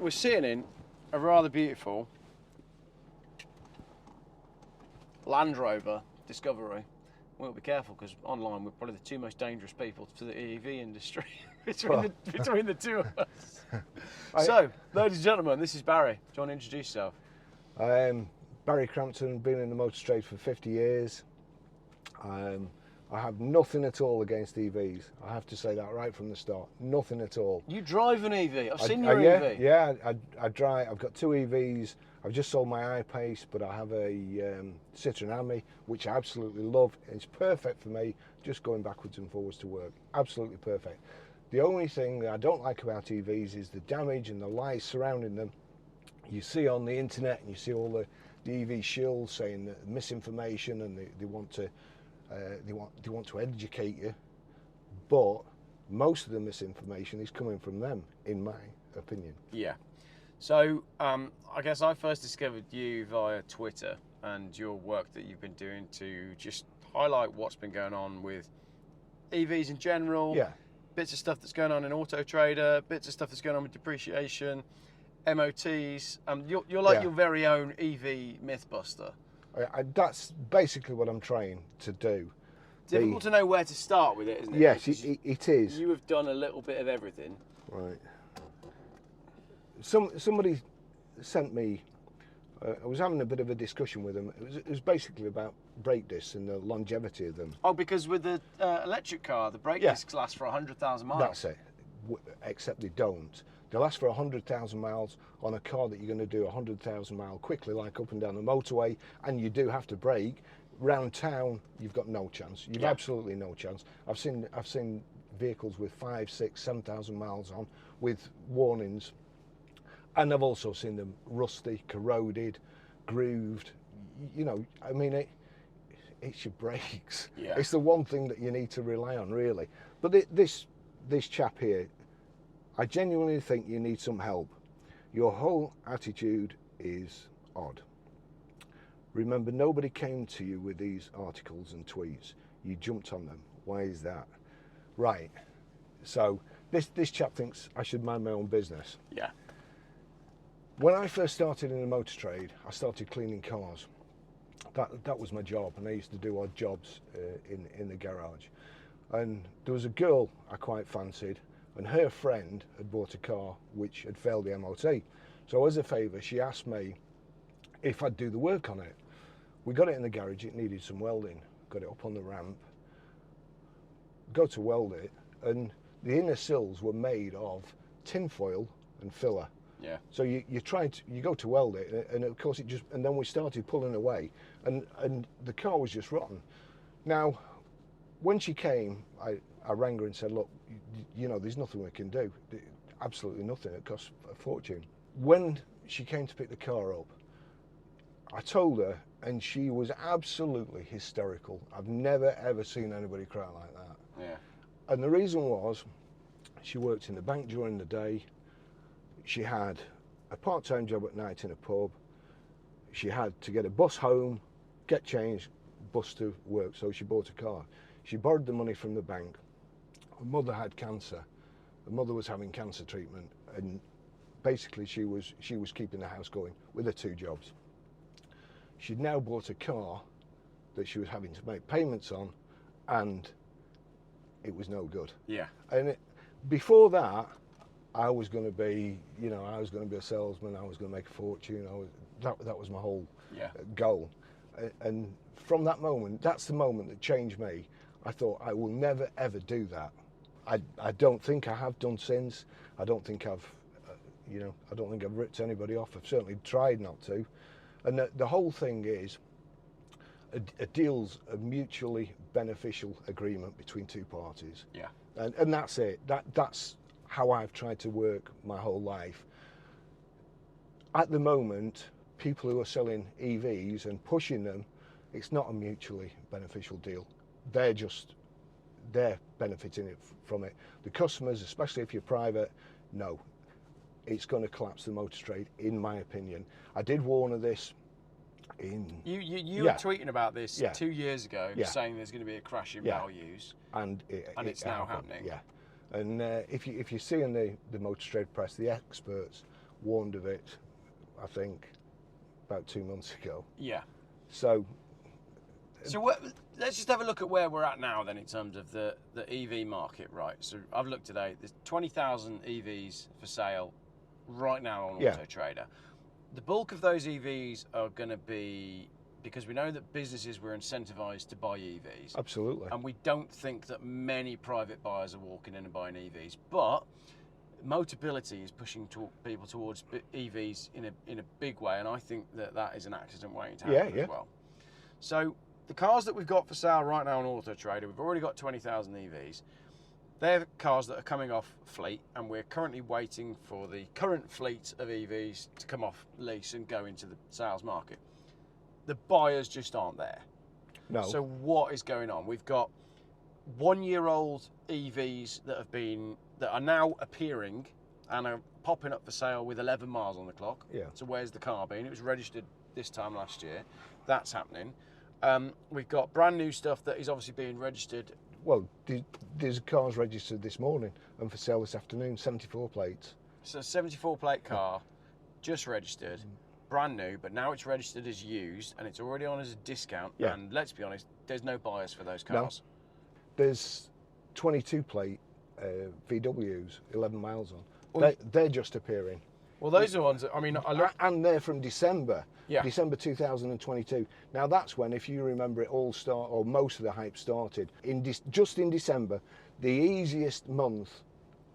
we're sitting in a rather beautiful Land Rover Discovery. We'll be careful because online we're probably the two most dangerous people to the EV industry between the two of us. So, ladies and gentlemen, this is Barrie. Do you want to introduce yourself? Barrie Crampton, been in the motor trade for 50 years. I have nothing at all against EVs. I have to say that right from the start. Nothing at all. You drive an EV. I've seen your EV. Yeah, I drive. I've got two EVs. I've just sold my I-Pace, but I have a Citroen Ami, which I absolutely love. It's perfect for me, just going backwards and forwards to work. Absolutely perfect. The only thing that I don't like about EVs is the damage and the lies surrounding them. You see on the internet, and you see all the EV shills saying that misinformation, and they want to educate you, but most of the misinformation is coming from them, in my opinion. Yeah. So I guess I first discovered you via Twitter and your work that you've been doing to just highlight what's been going on with EVs in general. Yeah. Bits of stuff that's going on in AutoTrader, bits of stuff that's going on with depreciation, MOTs. You're like your very own EV mythbuster. That's basically what I'm trying to do. Difficult to know where to start with it, isn't it? Yes, it is. You have done a little bit of everything. Right. Somebody sent me, I was having a bit of a discussion with them. It was basically about brake discs and the longevity of them. Oh, because with the electric car, the brake discs last for 100,000 miles. That's it, except they don't. They last for 100,000 miles on a car that you're going to do 100,000 miles quickly, like up and down the motorway, and you do have to brake. Round town, you've got no chance. You've absolutely no chance. I've seen vehicles with 5, 6, 7,000 miles on with warnings, and I've also seen them rusty, corroded, grooved. You know, I mean, it's your brakes. Yeah. It's the one thing that you need to rely on, really. But this chap here, I genuinely think you need some help. Your whole attitude is odd. Remember, nobody came to you with these articles and tweets. You jumped on them. Why is that? Right. So this chap thinks I should mind my own business. Yeah. When I first started in the motor trade, I started cleaning cars. That was my job, and I used to do odd jobs in the garage. And there was a girl I quite fancied, and her friend had bought a car which had failed the MOT. So as a favour, she asked me if I'd do the work on it. We got it in the garage, it needed some welding. Got it up on the ramp, go to weld it, and the inner sills were made of tin foil and filler. Yeah. So you go to weld it, and of course and then we started pulling away, and the car was just rotten. Now, when she came, I rang her and said, look, you know, there's nothing we can do. Absolutely nothing. It costs a fortune. When she came to pick the car up, I told her, and she was absolutely hysterical. I've never ever seen anybody cry like that. Yeah. And the reason was, she worked in the bank during the day. She had a part-time job at night in a pub. She had to get a bus home, get changed, bus to work, so she bought a car. She borrowed the money from the bank. Her mother had cancer. Her mother was having cancer treatment, and basically she was keeping the house going with her two jobs. She'd now bought a car that she was having to make payments on, and it was no good. Yeah. And before that, I was going to be, you know, I was going to be a salesman. I was going to make a fortune. That was my whole goal. And from that moment, that's the moment that changed me. I thought, I will never ever do that. I don't think I have done since. I don't think I've, I don't think I've ripped anybody off. I've certainly tried not to. And the whole thing is, a deal's a mutually beneficial agreement between two parties. Yeah. And that's it. That's how I've tried to work my whole life. At the moment, people who are selling EVs and pushing them, it's not a mutually beneficial deal. They're benefiting from it. The customers, especially if you're private, no. It's going to collapse the motor trade, in my opinion. I did warn of this in... You were tweeting about this 2 years ago, saying there's going to be a crash in values. And it's now happening. Yeah. And if you see in the motor trade press, the experts warned of it, I think, about 2 months ago. Yeah. So let's just have a look at where we're at now then in terms of the EV market, right? So I've looked today, there's 20,000 EVs for sale right now on AutoTrader. The bulk of those EVs are going to be, because we know that businesses were incentivized to buy EVs. Absolutely. And we don't think that many private buyers are walking in and buying EVs. But Motability is pushing people towards EVs in a big way, and I think that is an accident waiting to happen as well. So the cars that we've got for sale right now on AutoTrader, we've already got 20,000 EVs. They're cars that are coming off fleet, and we're currently waiting for the current fleet of EVs to come off lease and go into the sales market. The buyers just aren't there. No. So what is going on? We've got 1-year-old EVs that are now appearing and are popping up for sale with 11 miles on the clock. Yeah. So where's the car been? It was registered this time last year. That's happening. We've got brand new stuff that is obviously being registered. Well, there's cars registered this morning and for sale this afternoon, 74 plates. So 74 plate car, just registered, brand new, but now it's registered as used and it's already on as a discount. Yeah. And let's be honest, there's no buyers for those cars. No. There's 22 plate VWs, 11 miles on. They're just appearing. Well, those are the ones that, I mean, and they're from December. Yeah. December 2022. Now that's when, if you remember, it all started, or most of the hype started. Just in December, the easiest month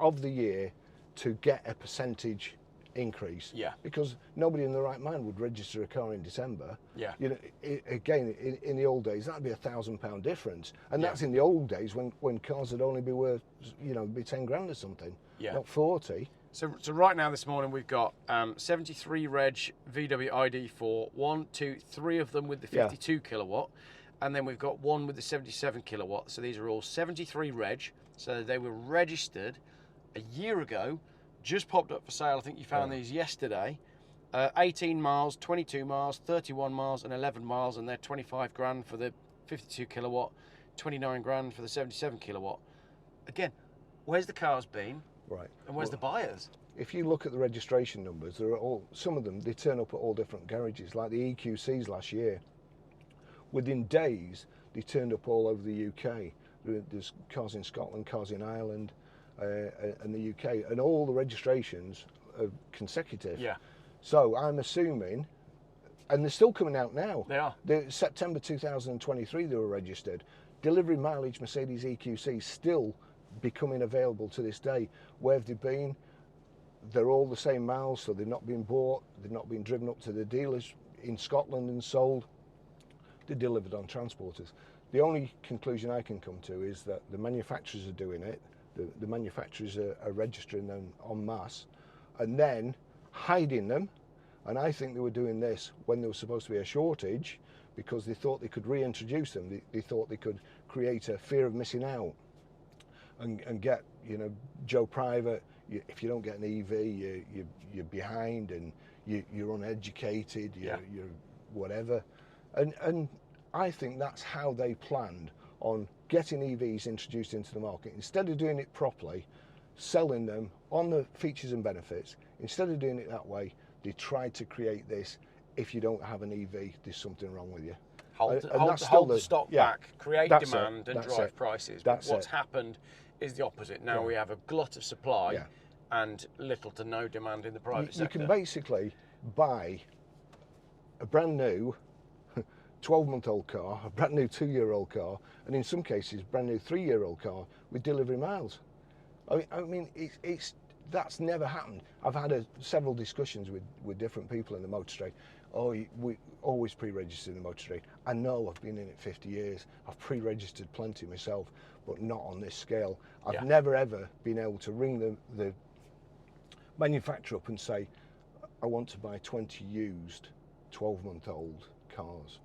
of the year to get a percentage increase. Yeah. Because nobody in their right mind would register a car in December. Yeah. You know, again, in the old days, that'd be £1,000 difference, and that's in the old days when cars would only be worth, you know, be 10 grand or something. Yeah. Not 40. So right now this morning we've got 73 reg VW ID4, 1, 2, 3 of them with the 52 kilowatt, and then we've got one with the 77 kilowatt. So these are all 73 reg. So they were registered a year ago, just popped up for sale. I think you found these yesterday. 18 miles, 22 miles, 31 miles, and 11 miles, and they're 25 grand for the 52 kilowatt, 29 grand for the 77 kilowatt. Again, where's the cars been? Right. And where's the buyers? If you look at the registration numbers, there are some of them, they turn up at all different garages, like the EQCs last year. Within days, they turned up all over the UK. There's cars in Scotland, cars in Ireland, and the UK, and all the registrations are consecutive. Yeah. So I'm assuming, and they're still coming out now. They are. September 2023 they were registered. Delivery mileage Mercedes EQC still becoming available to this day. Where have they been? They're all the same miles, so they've not been bought, they've not been driven up to the dealers in Scotland and sold. They're delivered on transporters. The only conclusion I can come to is that the manufacturers are doing it, the manufacturers are registering them en masse, and then hiding them. And I think they were doing this when there was supposed to be a shortage, because they thought they could reintroduce them. They thought they could create a fear of missing out and get, you know, Joe Private, if you don't get an EV, you're behind and you're uneducated, you're whatever. And I think that's how they planned on getting EVs introduced into the market. Instead of doing it properly, selling them on the features and benefits, instead of doing it that way, they tried to create this: if you don't have an EV, there's something wrong with you. Hold the stock back, create demand and drive prices. But what's happened is the opposite. Now we have a glut of supply and little to no demand in the private sector. You can basically buy a brand new 12-month-old car, a brand new 2-year-old car, and in some cases, brand new 3-year-old car with delivery miles. I mean, that's never happened. I've had several discussions with different people in the motor trade. Oh, we always pre-register in the motor trade. I know, I've been in it 50 years. I've pre-registered plenty myself, but not on this scale. I've never ever been able to ring the manufacturer up and say, I want to buy 20 used 12-month-old cars.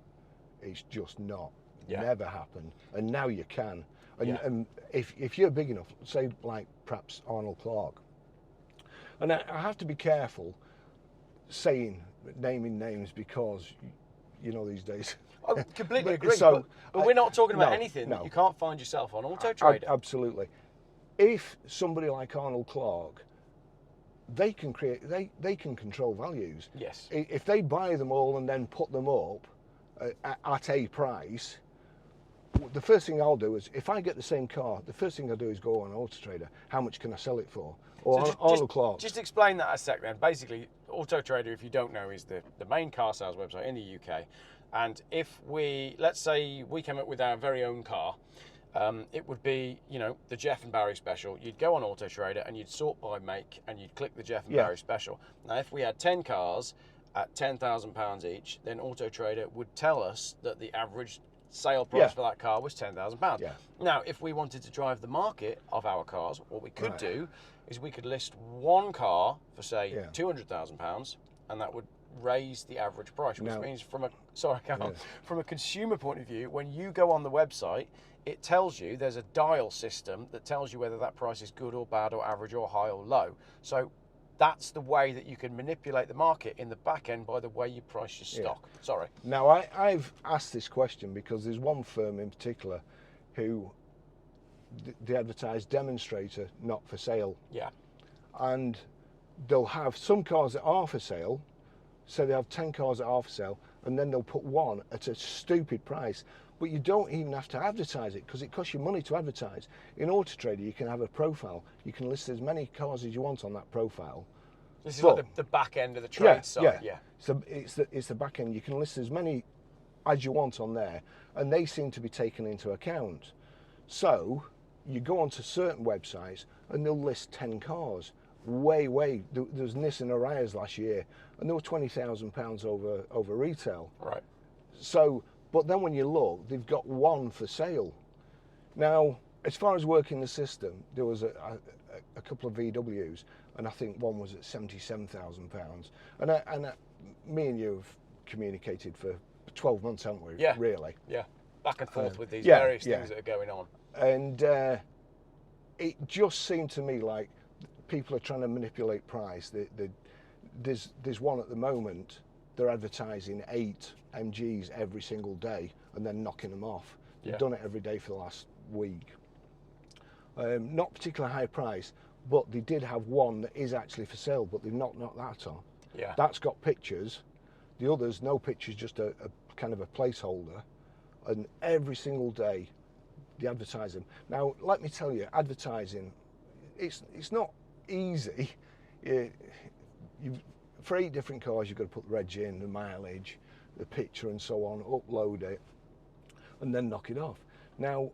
It's just not. Never happened. And now you can. And if you're big enough, say like perhaps Arnold Clark, and I have to be careful naming names, because you know these days. I completely agree. But we're not talking about anything that you can't find yourself on AutoTrader. Absolutely. If somebody like Arnold Clark they can they can control values. Yes. If they buy them all and then put them up at a price, the first thing I'll do is, if I get the same car, the first thing I do is go on AutoTrader. How much can I sell it for? Or just explain that a sec then. Basically, AutoTrader, if you don't know, is the main car sales website in the UK. And if let's say we came up with our very own car, it would be, the Geoff and Barrie special. You'd go on AutoTrader and you'd sort by make and you'd click the Geoff and Barrie special. Now, if we had 10 cars at £10,000 each, then AutoTrader would tell us that the average sale price for that car was £10,000. Yeah. Now, if we wanted to drive the market of our cars, what we could do is we could list one car for, say, £200,000, and that would raise the average price, which means from a consumer point of view, when you go on the website, it tells you, there's a dial system that tells you whether that price is good or bad or average or high or low. So that's the way that you can manipulate the market in the back end by the way you price your stock. Sorry. Now, I've asked this question because there's one firm in particular who they advertise demonstrator, not for sale. Yeah. And they'll have some cars that are for sale, so they have 10 cars that are for sale, and then they'll put one at a stupid price. But you don't even have to advertise it because it costs you money to advertise. In AutoTrader, you can have a profile. You can list as many cars as you want on that profile. This is like the back end of the trade side. Yeah. So it's the back end. You can list as many as you want on there, and they seem to be taken into account. So you go onto certain websites and they'll list 10 cars. There was Nissan Arias last year, and they were £20,000 over retail. Right. So, but then when you look, they've got one for sale. Now, as far as working the system, there was a couple of VWs, and I think one was at £77,000. And me and you have communicated for 12 months, haven't we? Yeah. Really. Yeah. Back and forth with these various things that are going on. And it just seemed to me like people are trying to manipulate price. There's one at the moment, they're advertising 8 MGs every single day and then knocking them off. They've done it every day for the last week. Not particularly high price, but they did have one that is actually for sale, but they've not knocked that on. Yeah. That's got pictures. The others, no pictures, just a kind of a placeholder. And every single day they advertise them. Now, let me tell you, advertising, it's not easy. For 8 different cars, you've got to put the reg in, the mileage, the picture and so on, upload it, and then knock it off. Now,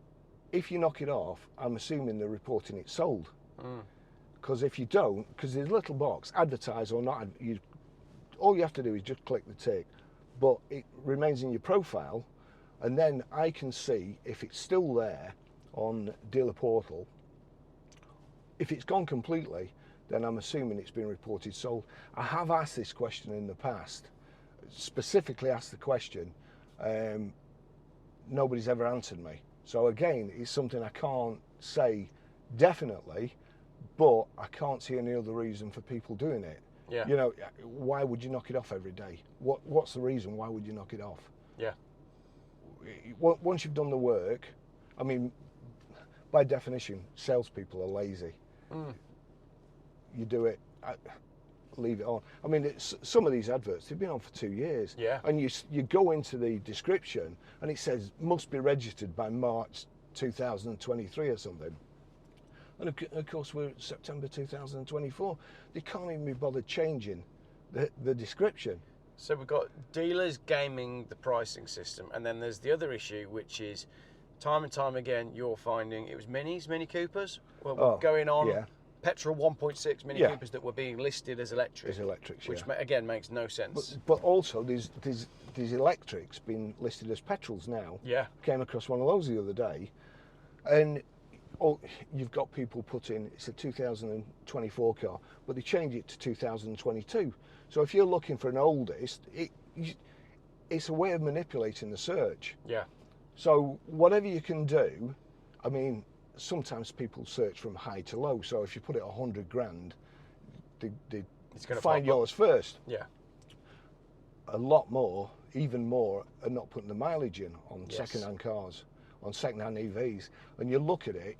if you knock it off, I'm assuming they're reporting it sold. Because if you don't, because there's a little box, advertise or not, all you have to do is just click the tick, but it remains in your profile, and then I can see if it's still there on dealer portal. If it's gone completely, then I'm assuming it's been reported sold. I have asked this question in the past, specifically asked the question. Nobody's ever answered me. So again, it's something I can't say definitely, but I can't see any other reason for people doing it. Yeah. You know, why would you knock it off every day? What's the reason? Why would you knock it off? Yeah. Once you've done the work, I mean, by definition, salespeople are lazy. You do it, leave it on. I mean, some of these adverts, they've been on for 2 years. Yeah. And you go into the description and it says, must be registered by March 2023 or something. And of course, we're at September 2024. They can't even be bothered changing the description. So we've got dealers gaming the pricing system, and then there's the other issue, which is time and time again you're finding it was Mini Coopers going on, petrol 1.6 Mini Coopers that were being listed as electric. Which again makes no sense. But also these electrics being listed as petrols now. Yeah. Came across one of those the other day, and you've got people putting it's a 2024 car, but they change it to 2022. So if you're looking for an oldest, it's a way of manipulating the search. Yeah. So whatever you can do, I mean, sometimes people search from high to low. So if you put it 100 grand, they find yours first. Yeah. A lot more, even more, are not putting the mileage in on second-hand cars. on second-hand EVs, and you look at it,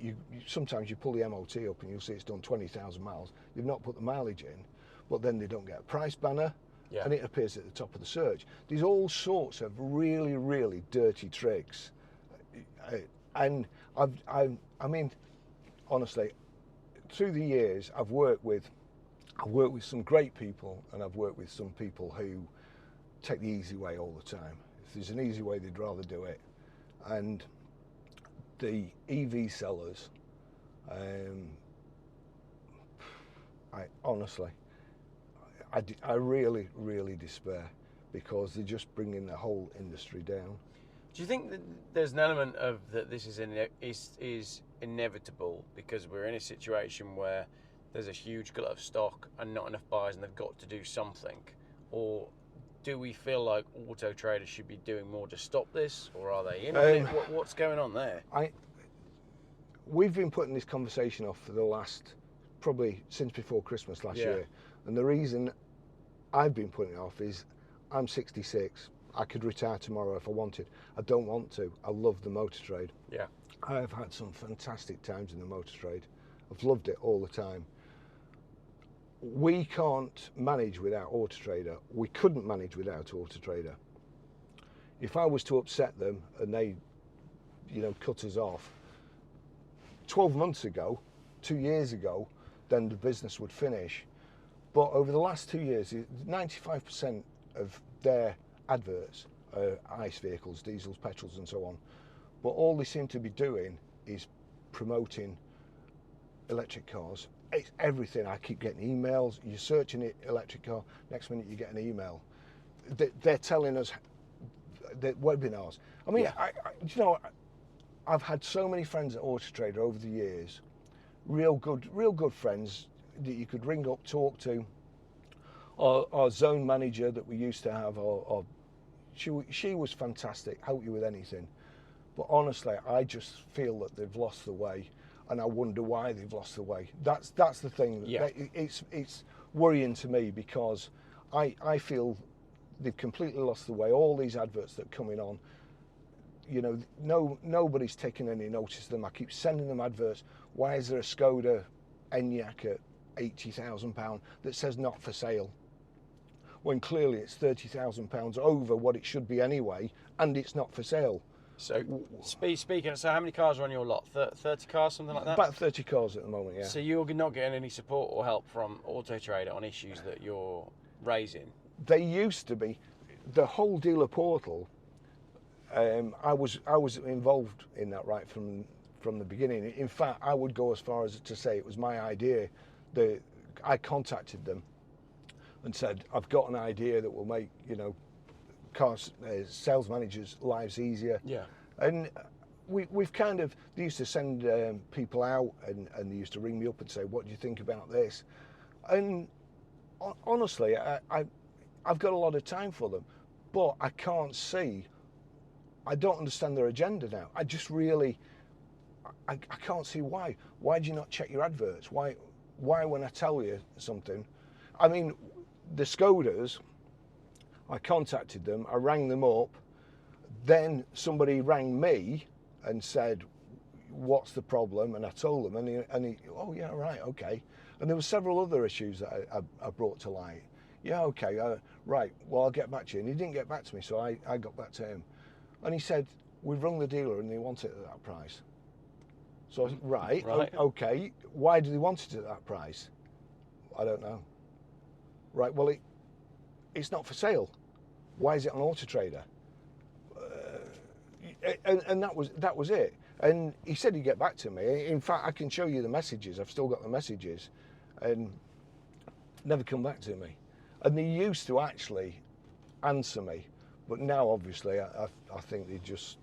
sometimes you pull the MOT up and you'll see it's done 20,000 miles. You've not put the mileage in, but then they don't get a price banner, and it appears at the top of the search. There's all sorts of really, really dirty tricks, and I mean, honestly, through the years, I've worked with some great people, and I've worked with some people who take the easy way all the time. If there's an easy way, they'd rather do it. And the EV sellers, I really, really despair, because they're just bringing the whole industry down. Do you think that there's an element of that this is inevitable because we're in a situation where there's a huge glut of stock and not enough buyers and they've got to do something? Or do we feel like AutoTrader should be doing more to stop this, or are they in on it? What's going on there? We've been putting this conversation off for the last, probably since before Christmas last year. And the reason I've been putting it off is I'm 66. I could retire tomorrow if I wanted. I don't want to. I love the motor trade. Yeah. I have had some fantastic times in the motor trade. I've loved it all the time. We can't manage without AutoTrader. We couldn't manage without AutoTrader. If I was to upset them and they, cut us off, 12 months ago, 2 years ago, then the business would finish. But over the last 2 years, 95% of their adverts are ICE vehicles, diesels, petrols and so on. But all they seem to be doing is promoting electric cars. It's everything. I keep getting emails. You're searching it, electric car, next minute you get an email. They're telling us the webinars. I mean, I've had so many friends at AutoTrader over the years, real good friends that you could ring up, talk to. Our zone manager that we used to have, she was fantastic, help you with anything. But honestly, I just feel that they've lost the way, and I wonder why they've lost the way. That's the thing. Yeah. It's worrying to me, because I feel they've completely lost the way. All these adverts that are coming on, nobody's taking any notice of them. I keep sending them adverts. Why is there a Skoda Enyaq at £80,000 that says not for sale, when clearly it's £30,000 over what it should be anyway, and it's not for sale? So, speaking, so how many cars are on your lot? 30 cars, something like that? About 30 cars at the moment, yeah. So you're not getting any support or help from AutoTrader on issues that you're raising? They used to be. The whole dealer portal, I was involved in that right from the beginning. In fact, I would go as far as to say it was my idea. I contacted them and said, I've got an idea that will make, cars, sales managers' lives easier. Yeah. And we've kind of, they used to send people out, and they used to ring me up and say, what do you think about this? And honestly, I've got a lot of time for them, but I can't see, I don't understand their agenda now. I just really, I can't see why. Why do you not check your adverts? Why when I tell you something? I mean, the Skodas, I contacted them, I rang them up, then somebody rang me and said, what's the problem? And I told them, and he oh yeah, right, okay. And there were several other issues that I brought to light. Yeah, okay, right, well, I'll get back to you. And he didn't get back to me, so I got back to him. And he said, we've rung the dealer and they want it at that price. So I said, right. Okay, why do they want it at that price? I don't know. Right, well, it's not for sale. Why is it on AutoTrader? And that was it. And he said he'd get back to me. In fact, I can show you the messages. I've still got the messages, and never come back to me. And they used to actually answer me, but now obviously I think they've just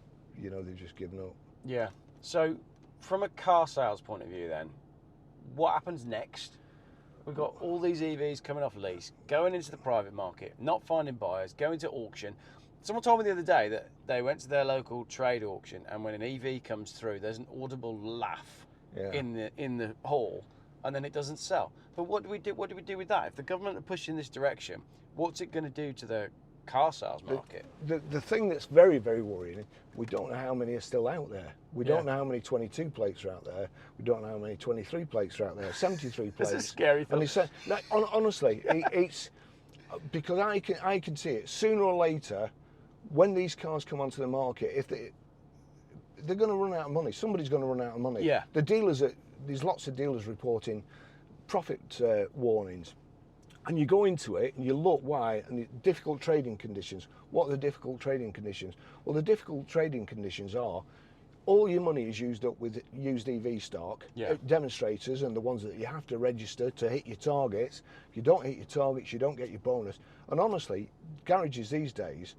given up. Yeah. So from a car sales point of view, then, what happens next? We've got all these EVs coming off lease, going into the private market, not finding buyers, going to auction. Someone told me the other day that they went to their local trade auction, and when an EV comes through, there's an audible laugh in the hall, and then it doesn't sell. But what do we do? What do we do with that? If the government are pushing this direction, what's it going to do to the car sales market. The thing that's very, very worrying, we don't know how many are still out there. We don't know how many 22 plates are out there. We don't know how many 23 plates are out there. 73 plates. It's a scary thing. And they say, like, honestly, it's because I can see it. Sooner or later, when these cars come onto the market, if they're going to run out of money, somebody's going to run out of money. Yeah. The dealers, there's lots of dealers reporting profit warnings. And you go into it and you look why, and the difficult trading conditions. What are the difficult trading conditions? Well, the difficult trading conditions are all your money is used up with used EV stock, demonstrators, and the ones that you have to register to hit your targets. If you don't hit your targets, you don't get your bonus. And honestly, garages these days,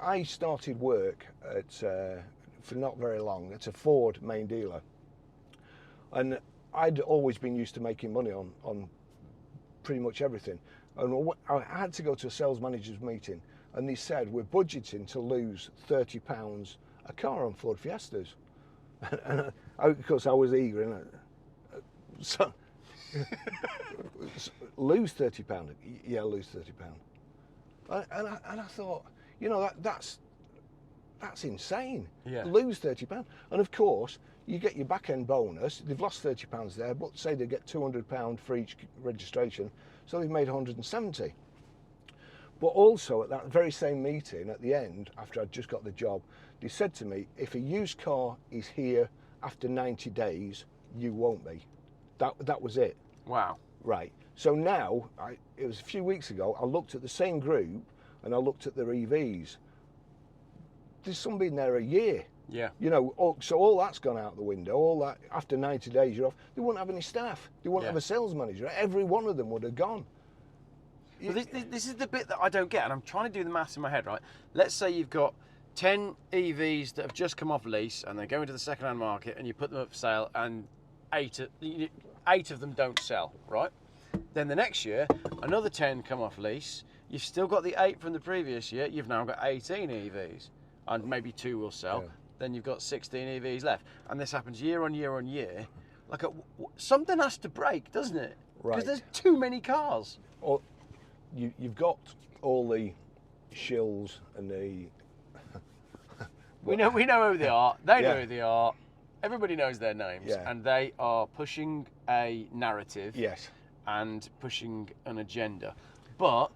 I started work at, for not very long, at a Ford main dealer. And I'd always been used to making money on pretty much everything. And I had to go to a sales manager's meeting, and they said, we're budgeting to lose £30 a car on Ford Fiestas. And because I was eager, and so lose £30? Yeah, lose £30. And I thought, you know, that's insane. Yeah. Lose £30. And of course, you get your back end bonus. They've lost £30 there, but say they get £200 for each registration, so they've made 170. But also at that very same meeting at the end, after I'd just got the job, they said to me, if a used car is here after 90 days, you won't be. That was it. Wow. Right. So now, it was a few weeks ago, I looked at the same group and I looked at their EVs. There's some been there a year. Yeah. You know, so all that's gone out the window. All that, after 90 days, you're off. They wouldn't have any staff. They wouldn't have a sales manager. Every one of them would have gone. Well, this is the bit that I don't get, and I'm trying to do the maths in my head, right? Let's say you've got 10 EVs that have just come off lease, and they go into the second-hand market, and you put them up for sale, and eight of them don't sell, right? Then the next year, another 10 come off lease. You've still got the 8 from the previous year. You've now got 18 EVs, and maybe 2 will sell. Yeah. Then you've got 16 EVs left, and this happens year on year on year. Like something has to break, doesn't it? Right. Because there's too many cars. Or you've got all the shills and the. we know who they are. They know who they are. Everybody knows their names, and they are pushing a narrative. Yes. And pushing an agenda, but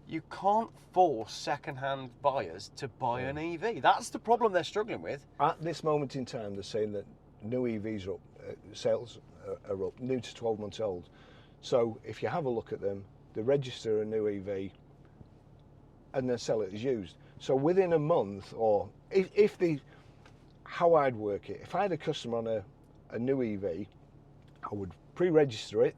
you can't force second-hand buyers to buy an EV. That's the problem they're struggling with. At this moment in time, they're saying that new EVs are up, sales are up, new to 12 months old. So if you have a look at them, they register a new EV and then sell it as used. So within a month, or if how I'd work it, if I had a customer on a new EV, I would pre-register it,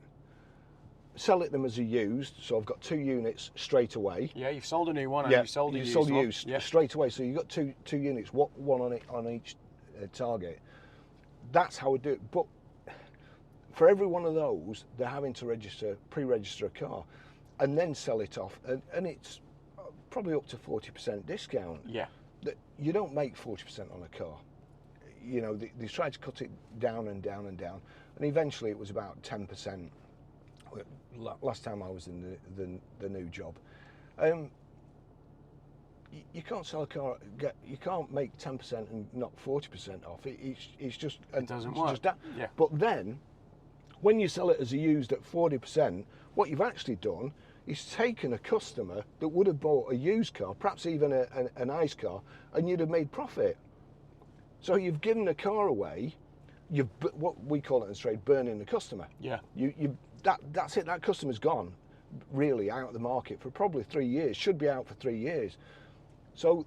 sell it them as a used, so I've got 2 units straight away. Yeah, you've sold a new one and you've sold a used one. Straight away, so you've got two units, one on each target. That's how I do it. But for every one of those, they're having to pre-register a car and then sell it off, and it's probably up to 40% discount. Yeah. You don't make 40% on a car. You know, they tried to cut it down and down and down, and eventually it was about 10%. Last time I was in the new job, you can't sell a car. You can't make 10% and knock 40% off. It's just it doesn't work. Yeah. But then, when you sell it as a used at 40%, what you've actually done is taken a customer that would have bought a used car, perhaps even a nice car, and you'd have made profit. So you've given a car away. You've, what we call it in trade, burning the customer. Yeah. That's it. That customer's gone, really, out of the market for probably 3 years. Should be out for 3 years. So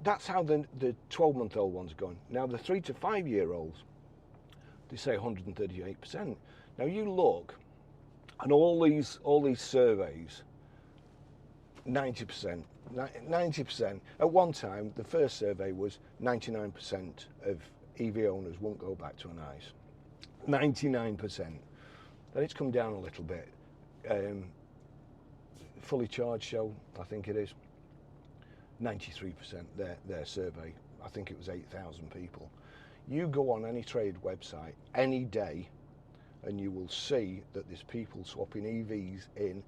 that's how the 12-month-old ones are going. Now the 3 to 5 year olds, they say 138%. Now you look, and all these surveys, 90%. 90%. At one time, the first survey was 99% of EV owners won't go back to an ICE. 99%. Then it's come down a little bit. Fully charged show, I think it is. 93% their survey. I think it was 8,000 people. You go on any trade website any day and you will see that there's people swapping EVs in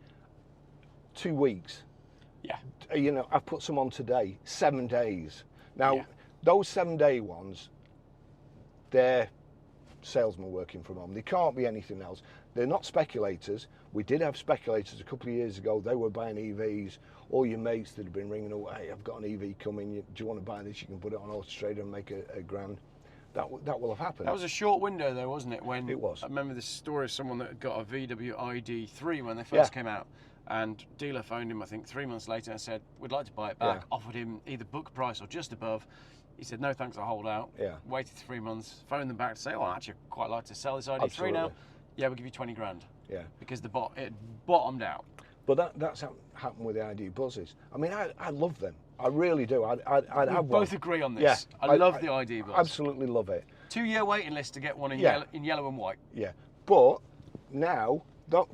2 weeks. Yeah. You know, I've put some on today, 7 days. Now, Yeah. those 7-day ones, they're salesmen working from home. They can't be anything else. They're not speculators. We did have speculators a couple of years ago. They were buying EVs. All your mates that have been ringing, oh, hey, I've got an EV coming. Do you want to buy this? You can put it on AutoTrader and make a grand. That will have happened. That was a short window though, wasn't it? When It was. I remember this story of someone that had got a VW ID3 when they first came out, and dealer phoned him I think 3 months later and said, we'd like to buy it back. Offered him either book price or just above. He said, no thanks, I'll hold out. Waited 3 months, phoned them back to say, oh, I'd actually quite like to sell this ID3 Absolutely. now. Yeah, we'll give you 20 grand. Yeah. Because it bottomed out. But that's happened with the ID buzzes. I mean, I love them. I really do. I'd We have both one. agree on this. Yeah, I love the ID buzz. Absolutely love it. 2-year waiting list to get one in, yellow and white. Yeah. But now,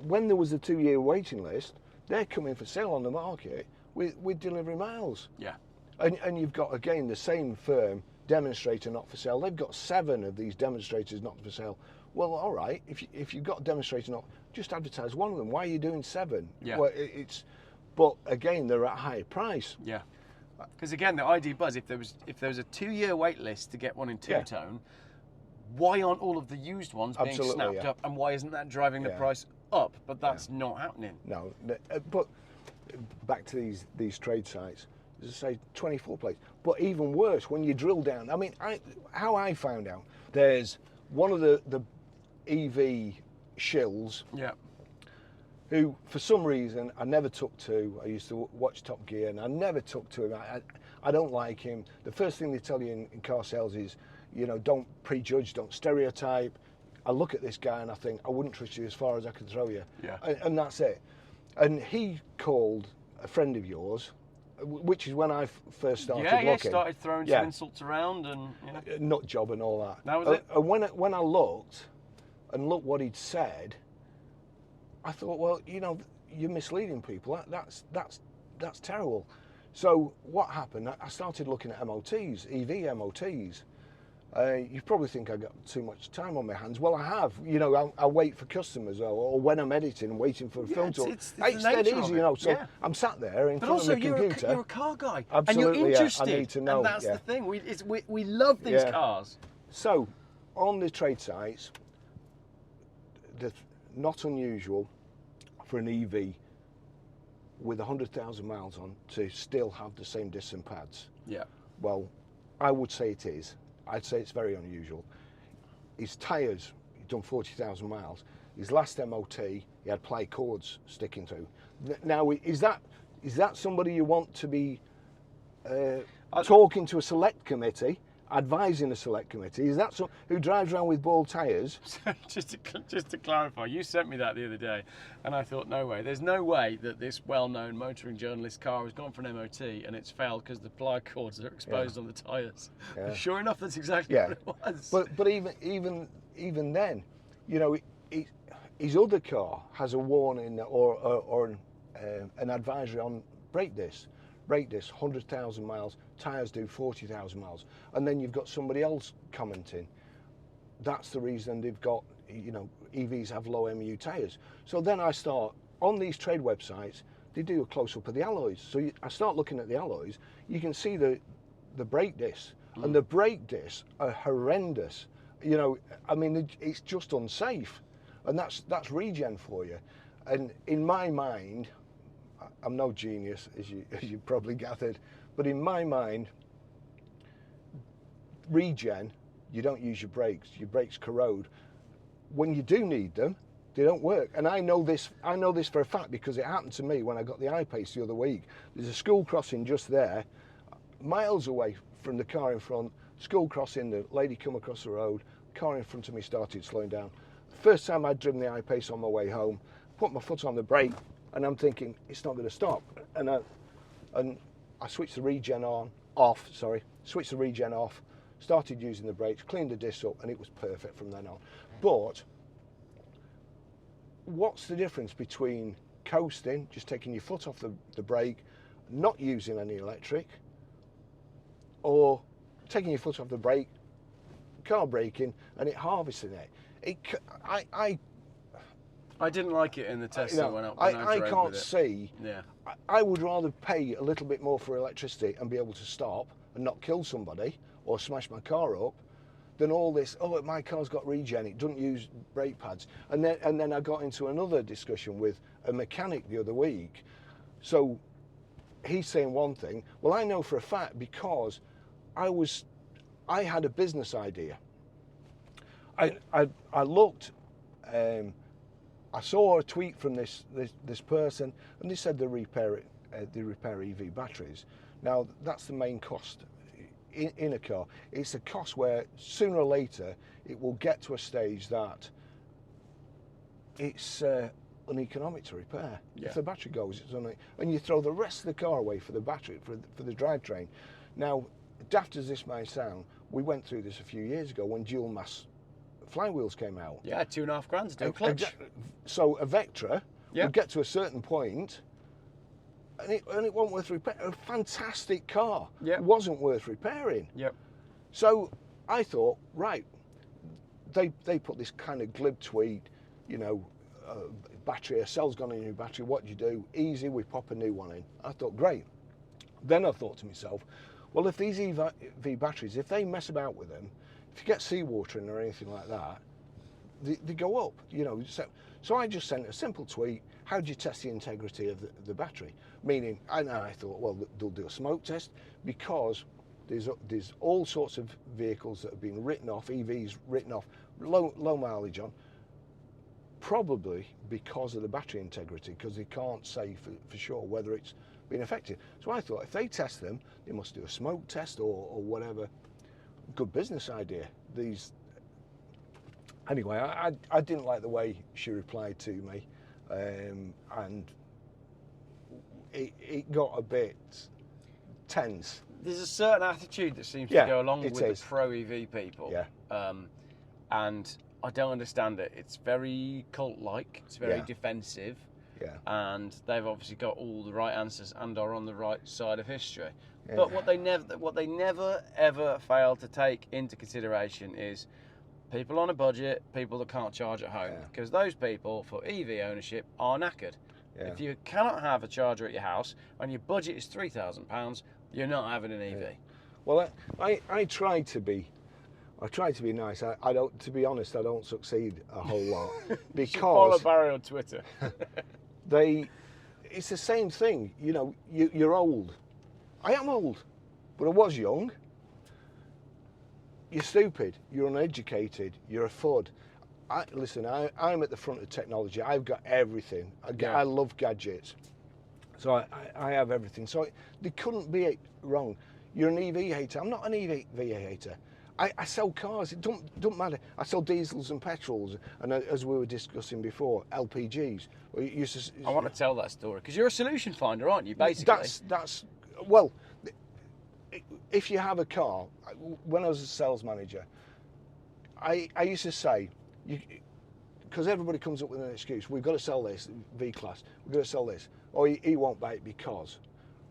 when there was a 2-year waiting list, they're coming for sale on the market with delivery miles. Yeah. And you've got, again, the same firm, demonstrator not for sale. They've got 7 of these demonstrators not for sale. Well, all right, if you've got a demonstrator not, just advertise one of them. Why are you doing 7? Yeah. Well, but again, they're at a higher price. Yeah. Because again, the ID buzz, if there was a 2-year wait list to get one in two-tone, why aren't all of the used ones being snapped up, and why isn't that driving the price up? But that's not happening. No, but back to these trade sites, as I say, 24 plates. But even worse, when you drill down, I mean, how I found out, there's one of the EV shills who, for some reason, I never took to. I used to watch Top Gear, and I never took to him. I don't like him. The first thing they tell you in car sales is, you know, don't prejudge, don't stereotype. I look at this guy and I think, I wouldn't trust you as far as I could throw you. Yeah. And that's it. And he called a friend of yours, which is when I first started looking. Yeah, started throwing some insults around and nut job and all that. That was it. And when I looked what he'd said, I thought, well, you know, you're misleading people. That's terrible. So what happened? I started looking at MOTs, EV MOTs. You probably think I got too much time on my hands. Well, I have. You know, I wait for customers, or when I'm editing, waiting for a film talk. It's dead easy, you know. So I'm sat there in front of the computer. But also, you're a car guy, Absolutely, and you're interested. I need to know. And that's the thing. We love these cars. So on the trade sites, that's not unusual for an EV with 100,000 miles on to still have the same discs and pads. Yeah. Well, I would say it is. I'd say it's very unusual. His tyres, he'd done 40,000 miles. His last MOT, he had ply cords sticking through. Now, is that somebody you want to be talking to a select committee, advising a select committee? Is that someone who drives around with bald tyres? just to clarify, you sent me that the other day, and I thought, no way. There's no way that this well-known motoring journalist car has gone for an MOT and it's failed because the ply cords are exposed on the tyres. Yeah. Sure enough, that's exactly what it was. But even then, you know, his other car has a warning or an advisory on brake discs. Brake discs, 100,000 miles, tyres do 40,000 miles. And then you've got somebody else commenting. That's the reason they've got, you know, EVs have low MU tyres. So then I start, on these trade websites, they do a close-up of the alloys. So I start looking at the alloys, you can see the brake discs. And the brake discs are horrendous. You know, I mean, it's just unsafe. And that's regen for you. And in my mind, I'm no genius, as you probably gathered, but in my mind, regen, you don't use your brakes corrode. When you do need them, they don't work. And I know this for a fact because it happened to me when I got the I-Pace the other week. There's a school crossing just there, miles away from the car in front, school crossing, the lady come across the road, car in front of me started slowing down. First time I'd driven the I-Pace on my way home, put my foot on the brake, and I'm thinking, it's not going to stop. And I switched the regen off, started using the brakes, cleaned the disc up, and it was perfect from then on. But what's the difference between coasting, just taking your foot off the brake, not using any electric, or taking your foot off the brake, car braking, and it harvesting it? I didn't like it in the test You know, when I I drove can't with it. see. Yeah. I would rather pay a little bit more for electricity and be able to stop and not kill somebody or smash my car up than all this, oh, my car's got regen, it doesn't use brake pads. And then I got into another discussion with a mechanic the other week. So he's saying one thing. Well, I know for a fact because I had a business idea. I looked, I saw a tweet from this person, and they said they repair EV batteries. Now that's the main cost in a car. It's a cost where sooner or later it will get to a stage that it's uneconomic to repair. Yeah. If the battery goes, and you throw the rest of the car away for the battery, for the drivetrain. Now, daft as this may sound, we went through this a few years ago when dual mass flywheels came out. Yeah, £2.5 to do a clutch. So a Vectra would get to a certain point, and it wasn't worth repairing. A fantastic car. Yep. It wasn't worth repairing. Yep. So I thought, right, they put this kind of glib tweet, you know, battery, a cell's gone in a new battery, what do you do? Easy, we pop a new one in. I thought, great. Then I thought to myself, well, if these EV batteries, if they mess about with them, if you get seawater in or anything like that, they go up, you know. So I just sent a simple tweet, how do you test the integrity of the battery? Meaning, and I thought, well, they'll do a smoke test, because there's all sorts of vehicles that have been written off, EVs written off, low mileage on, probably because of the battery integrity, because they can't say for sure whether it's been affected. So I thought, if they test them, they must do a smoke test or whatever. Good business idea. Anyway, I didn't like the way she replied to me, and it got a bit tense. There's a certain attitude that seems to go along with the pro EV people. Yeah. And I don't understand it. It's very cult-like. It's very defensive. Yeah. And they've obviously got all the right answers and are on the right side of history. Yeah. But what they never ever fail to take into consideration is people on a budget, people that can't charge at home, because those people for EV ownership are knackered. Yeah. If you cannot have a charger at your house and your budget is £3,000, you're not having an EV. Yeah. Well, I try to be nice. I don't, to be honest, I don't succeed a whole lot because you follow Barrie on Twitter. It's the same thing. You know, you're old. I am old, but I was young. You're stupid. You're uneducated. You're a FUD. Listen, I'm at the front of technology. I've got everything. I love gadgets. So I have everything. So they couldn't be wrong. You're an EV hater. I'm not an EV hater. I sell cars. It don't matter. I sell diesels and petrols, and as we were discussing before, LPGs. I want to tell that story because you're a solution finder, aren't you? Basically, that's well. If you have a car, when I was a sales manager, I used to say, because everybody comes up with an excuse. We've got to sell this V-Class. We've got to sell this. Or he won't buy it because.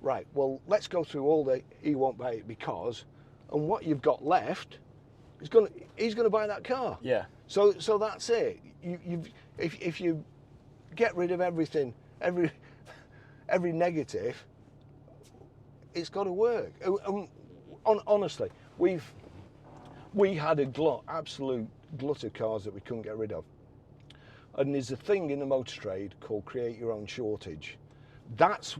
Right. Well, let's go through all the he won't buy it because. And what you've got left, he's going to buy that car. Yeah. So that's it. If you get rid of everything, every negative, it's got to work. Honestly, we had a absolute glut of cars that we couldn't get rid of. And there's a thing in the motor trade called create your own shortage. That's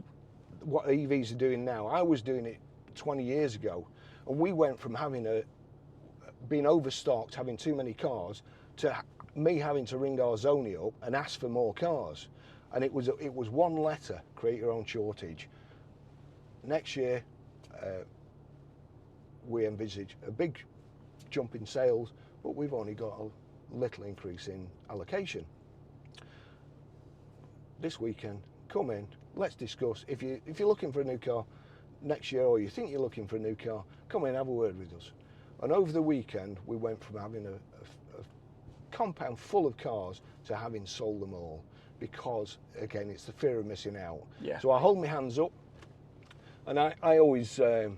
what EVs are doing now. I was doing it 20 years ago. And we went from being overstocked, having too many cars, to me having to ring our Zoni up and ask for more cars. And it was one letter, create your own shortage. Next year, we envisage a big jump in sales, but we've only got a little increase in allocation. This weekend, come in, let's discuss. If you're looking for a new car next year, or you think you're looking for a new car, come in, have a word with us. And over the weekend, we went from having a compound full of cars to having sold them all, because again, it's the fear of missing out. Yeah. So I hold my hands up, and I always tell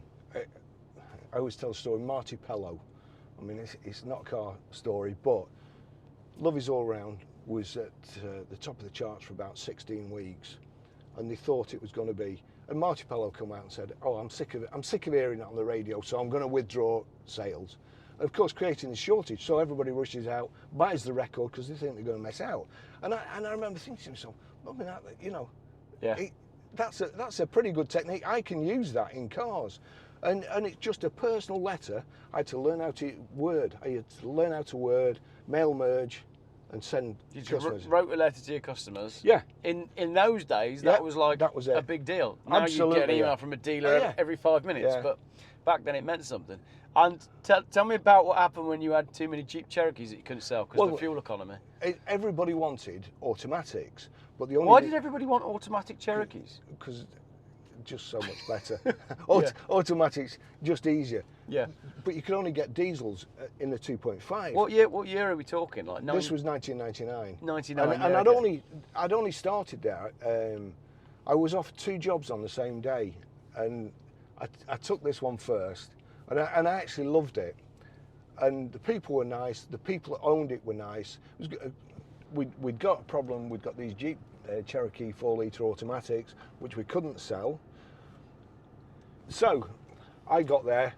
the story. Marty Pello. I mean, it's not a car story, but love is all round. was at the top of the charts for about 16 weeks, and they thought it was going to be. And Marty Pello come out and said, "Oh, I'm sick of it. I'm sick of hearing it on the radio, so I'm going to withdraw sales." And of course, creating the shortage, so everybody rushes out, buys the record because they think they're going to miss out. And I remember thinking to myself, you know, that's a pretty good technique. I can use that in cars. And it's just a personal letter. I had to learn how to word. I had to learn how to word, mail merge, and send customers. You wrote a letter to your customers. Yeah. In those days, that was like a big deal. Now you get an email from a dealer every 5 minutes, but back then it meant something. And tell me about what happened when you had too many Jeep Cherokees that you couldn't sell because of the fuel economy. Everybody wanted automatics, but the only. Why did everybody want automatic Cherokees? Because just so much better. Automatics just easier. Yeah. But you could only get diesels in the 2.5. What year are we talking? Like this was 1999. 99. And I'd only started there. I was offered 2 jobs on the same day, and I took this one first, and I actually loved it. And the people were nice. The people that owned it were nice. We'd got a problem. We'd got these Jeep Cherokee 4-litre automatics, which we couldn't sell. So I got there.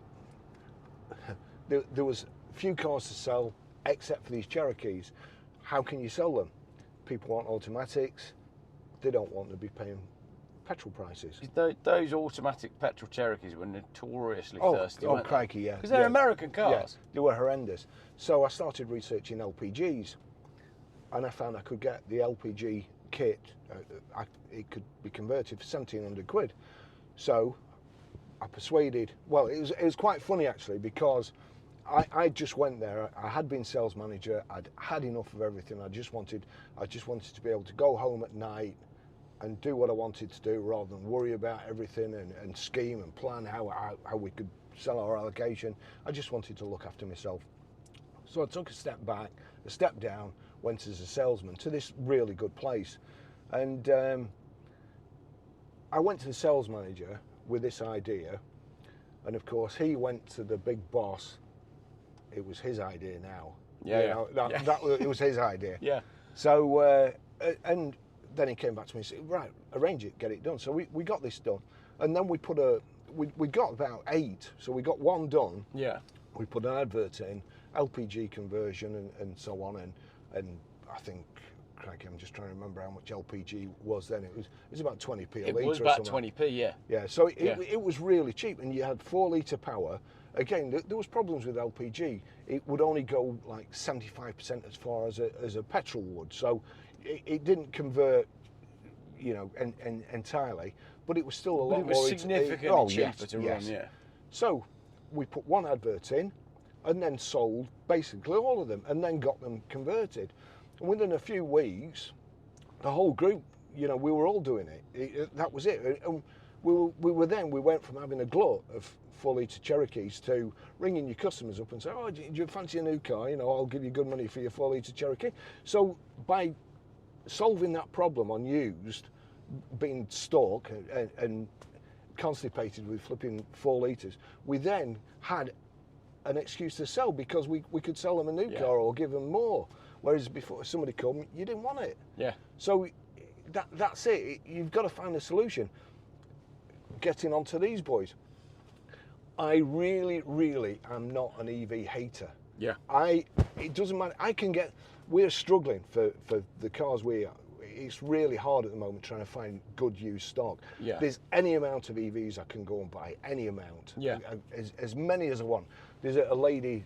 There was few cars to sell except for these Cherokees. How can you sell them? People want automatics. They don't want to be paying petrol prices. Those automatic petrol Cherokees were notoriously thirsty. Oh, crikey, yeah. Because they're American cars. Yeah, they were horrendous. So I started researching LPGs, and I found I could get the LPG kit. It could be converted for 1,700 quid. So I persuaded. Well, it was quite funny actually, because I just went there. I had been sales manager. I'd had enough of everything. I just wanted to be able to go home at night and do what I wanted to do, rather than worry about everything and scheme and plan how we could sell our allocation. I just wanted to look after myself. So I took a step back, a step down, went as a salesman to this really good place. And I went to the sales manager with this idea, and of course he went to the big boss. It was his idea now. It was his idea. Yeah. So and then he came back to me and said, "Right, arrange it, get it done." So we got this done, and then we got about 8. So we got 1 done. Yeah. We put an advert in, LPG conversion and so on, and I think, crikey, I'm just trying to remember how much LPG was then. It was about 20p a litre. It was about 20p, yeah. Yeah, so it was really cheap, and you had 4-litre power. Again, there was problems with LPG. It would only go like 75% as far as a petrol would, so it didn't convert, entirely. But it was still a lot more significantly cheaper to run. Yeah. So we put 1 advert in, and then sold basically all of them, and then got them converted. And within a few weeks, the whole group, we were all doing it. That was it. And we went from having a glut of 4-litre Cherokees to ringing your customers up and saying, "Oh, do you fancy a new car? I'll give you good money for your 4-litre Cherokee." So by solving that problem on used, being stuck and constipated with flipping 4 litres, we then had an excuse to sell, because we could sell them a new car or give them more. Whereas before somebody come, you didn't want it. Yeah. So that's it. You've got to find a solution. Getting onto these boys. I really, really am not an EV hater. Yeah. It doesn't matter. We're struggling for the cars it's really hard at the moment trying to find good used stock. Yeah. There's any amount of EVs I can go and buy, any amount. Yeah. As many as I want. There's a lady,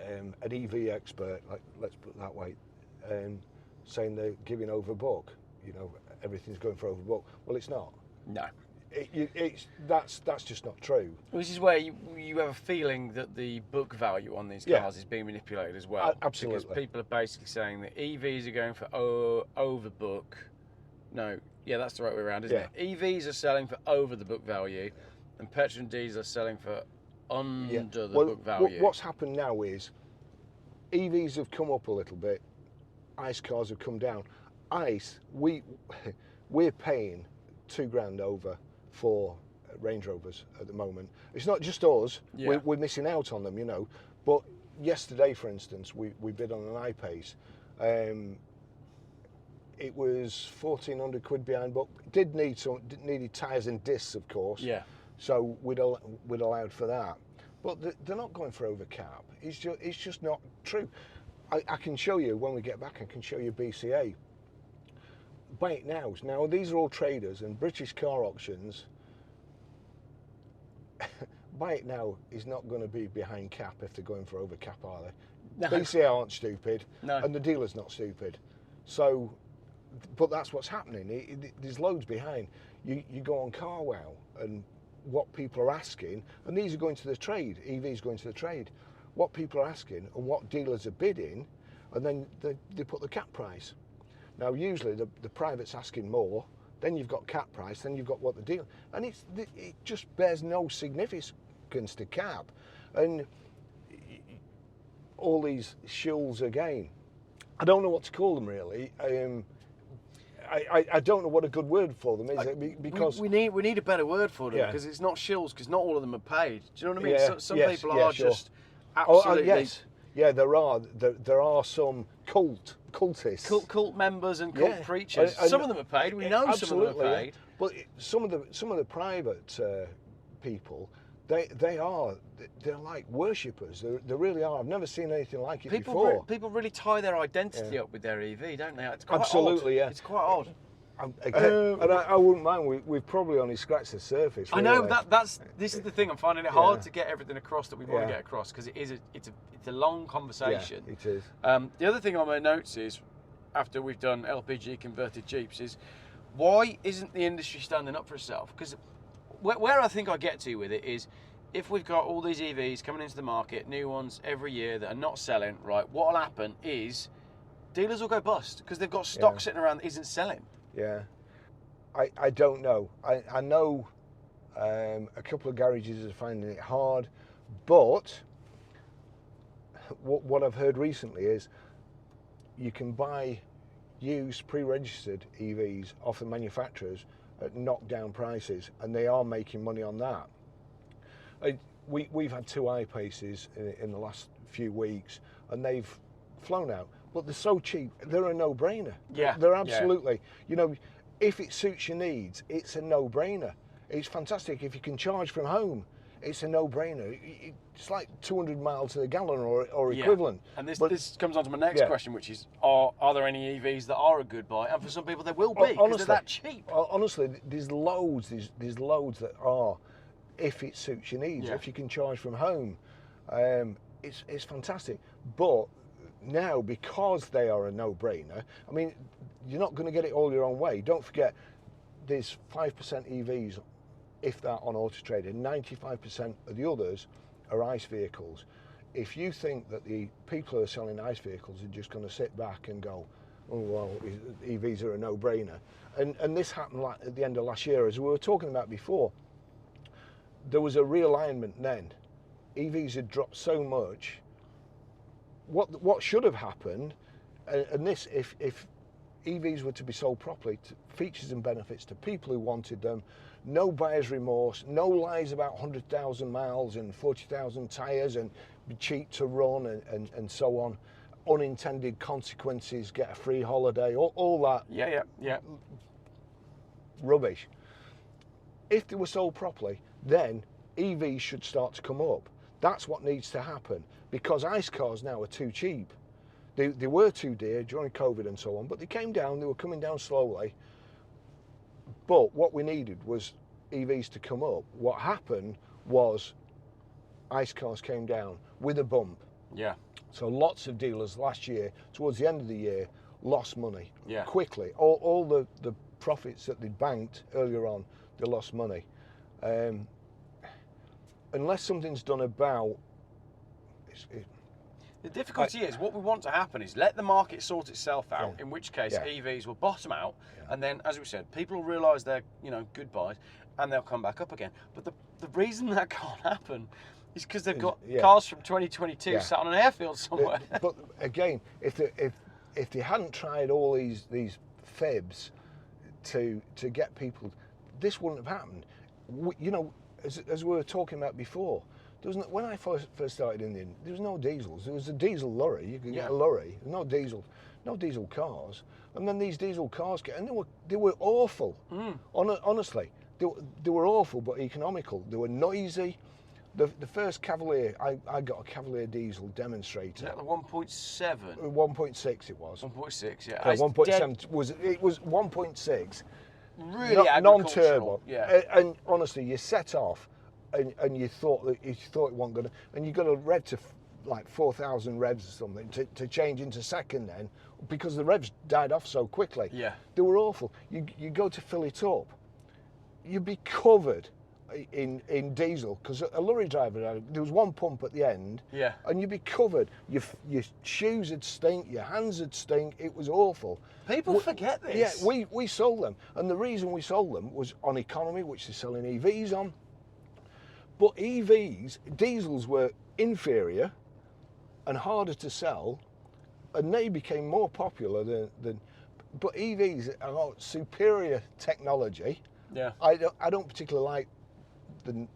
an EV expert, let's put it that way, saying they're giving overbook. Everything's going for overbook. Well, it's not. No. That's just not true. Which is where you have a feeling that the book value on these cars is being manipulated as well. Absolutely. Because people are basically saying that EVs are going for overbook. No, that's the right way around, isn't it? EVs are selling for over the book value, and petrol and diesel are selling for under the book value. What's happened now is EVs have come up a little bit. ICE cars have come down. ICE, we're paying $2,000 over for Range Rovers at the moment. It's not just us. Yeah. We're missing out on them, But yesterday, for instance, we bid on an I-Pace. it was 1,400 quid behind, but did needed tyres and discs, of course. Yeah. So we'd allowed for that. But they're not going for over cap. It's just not true. I can show you when we get back. I can show you BCA. Buy it now. Now these are all traders and British car auctions. Buy it now is not going to be behind cap if they're going for over cap, are they? No. BCA aren't stupid, no. And the dealer's not stupid. So, but that's what's happening. There's loads behind. You go on CarWow and what people are asking, and these are going to the trade. EVs going to the trade. What people are asking and what dealers are bidding, and then they put the cap price. Now, usually the private's asking more. Then you've got cap price. Then you've got what the deal, and it just bears no significance to cap, and all these shills again. I don't know what to call them really. I don't know what a good word for them is, because we need a better word for them, because it's not shills, because not all of them are paid. Do you know what I mean? Yeah, Some people are just absolutely. Yes. Yeah, there are some cultists, cult members and cult preachers. Some of them are paid. We know some of them are paid. But some of the private people, they're like worshippers. They really are. I've never seen anything like it before. People really tie their identity up with their EV, don't they? It's quite absolutely, odd. yeah. It's quite odd. And I wouldn't mind. We've probably only scratched the surface. Really. I know this is the thing. I'm finding it hard to get everything across that we want to get across, because it's a long conversation. Yeah, it is. The other thing on my notes is, after we've done LPG converted Jeeps, is why isn't the industry standing up for itself? Because where I think I get to with it is, if we've got all these EVs coming into the market, new ones every year that are not selling, right? What will happen is dealers will go bust because they've got stock sitting around that isn't selling. Yeah, I don't know. I know a couple of garages are finding it hard, but what I've heard recently is you can buy used pre-registered EVs off the manufacturers at knockdown prices, and they are making money on that. We've had 2 I-Paces in the last few weeks, and they've flown out. But they're so cheap, they're a no-brainer. Yeah, they're absolutely. You know, if it suits your needs, it's a no-brainer. It's fantastic. If you can charge from home, it's a no-brainer. It's like 200 miles to the gallon or equivalent. And this comes on to my next question, which is, are there any EVs that are a good buy? And for some people, there will be, because they're that cheap. Honestly, there's loads that are, if it suits your needs, if you can charge from home, it's fantastic. But now, because they are a no-brainer, I mean, you're not going to get it all your own way. Don't forget, there's 5% EVs, if that, on AutoTrader. 95% of the others are ICE vehicles. If you think that the people who are selling ICE vehicles are just going to sit back and go, oh, well, EVs are a no-brainer, and this happened at the end of last year, as we were talking about before, there was a realignment then. EVs had dropped so much. What should have happened, and this, if EVs were to be sold properly, features and benefits to people who wanted them, no buyer's remorse, no lies about 100,000 miles and 40,000 tyres and be cheap to run and so on, unintended consequences, get a free holiday, all that. Yeah. Rubbish. If they were sold properly, then EVs should start to come up. That's what needs to happen, because ICE cars now are too cheap. They were too dear during COVID and so on, but they came down, they were coming down slowly. But what we needed was EVs to come up. What happened was ICE cars came down with a bump. Yeah. So lots of dealers last year, towards the end of the year, lost money quickly. All the profits that they'd banked earlier on, they lost money. Unless something's done about the difficulty is, what we want to happen is let the market sort itself out, in which case EVs will bottom out, and then, as we said, people will realise they're good buys, and they'll come back up again. But the reason that can't happen is because they've got cars from 2022 sat on an airfield somewhere. But again, if they hadn't tried all these fibs to get people, this wouldn't have happened. As we were talking about before, There was no, when I first started in the industry, there was no diesels. There was a diesel lorry. You could Yeah. get a lorry. No diesel cars. And then these diesel cars and they were awful. Honestly, they were awful but economical. They were noisy. The first Cavalier, I got a Cavalier diesel demonstrator. Is that the 1.7? 1.6 it was. 1.6, yeah. 1.7 was 1.6. Really agricultural. Non-turbo. Yeah. And honestly, you set off, and you thought it wasn't going to, and you got a rev to like 4,000 revs or something to change into second then, because the revs died off so quickly. Yeah. They were awful. You go to fill it up, you'd be covered in diesel, because a lorry driver, there was one pump at the end, Yeah. and you'd be covered. Your shoes would stink, your hands would stink. It was awful. People forget this. Yeah, we sold them, and the reason we sold them was on economy, which they're selling EVs on. But EVs, diesels were inferior and harder to sell, and they became more popular than. But EVs are superior technology. Yeah. I don't particularly like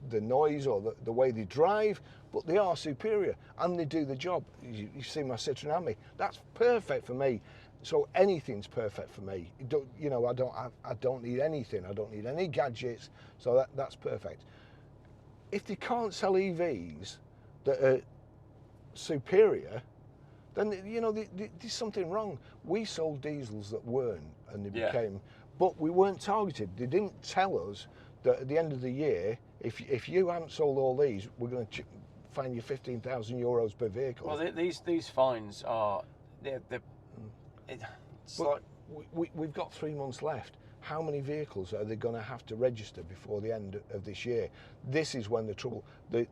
the noise or the way they drive, but they are superior and they do the job. You see my Citroen Ami, that's perfect for me. So anything's perfect for me. I don't need anything. I don't need any gadgets. So that's perfect. If they can't sell EVs that are superior, then there's something wrong. We sold diesels that weren't, and they became, but we weren't targeted. They didn't tell us that at the end of the year, if you haven't sold all these, we're going to fine you €15,000 per vehicle. Well, these fines are we've got 3 months left. How many vehicles are they going to have to register before the end of this year? This is when the trouble. We're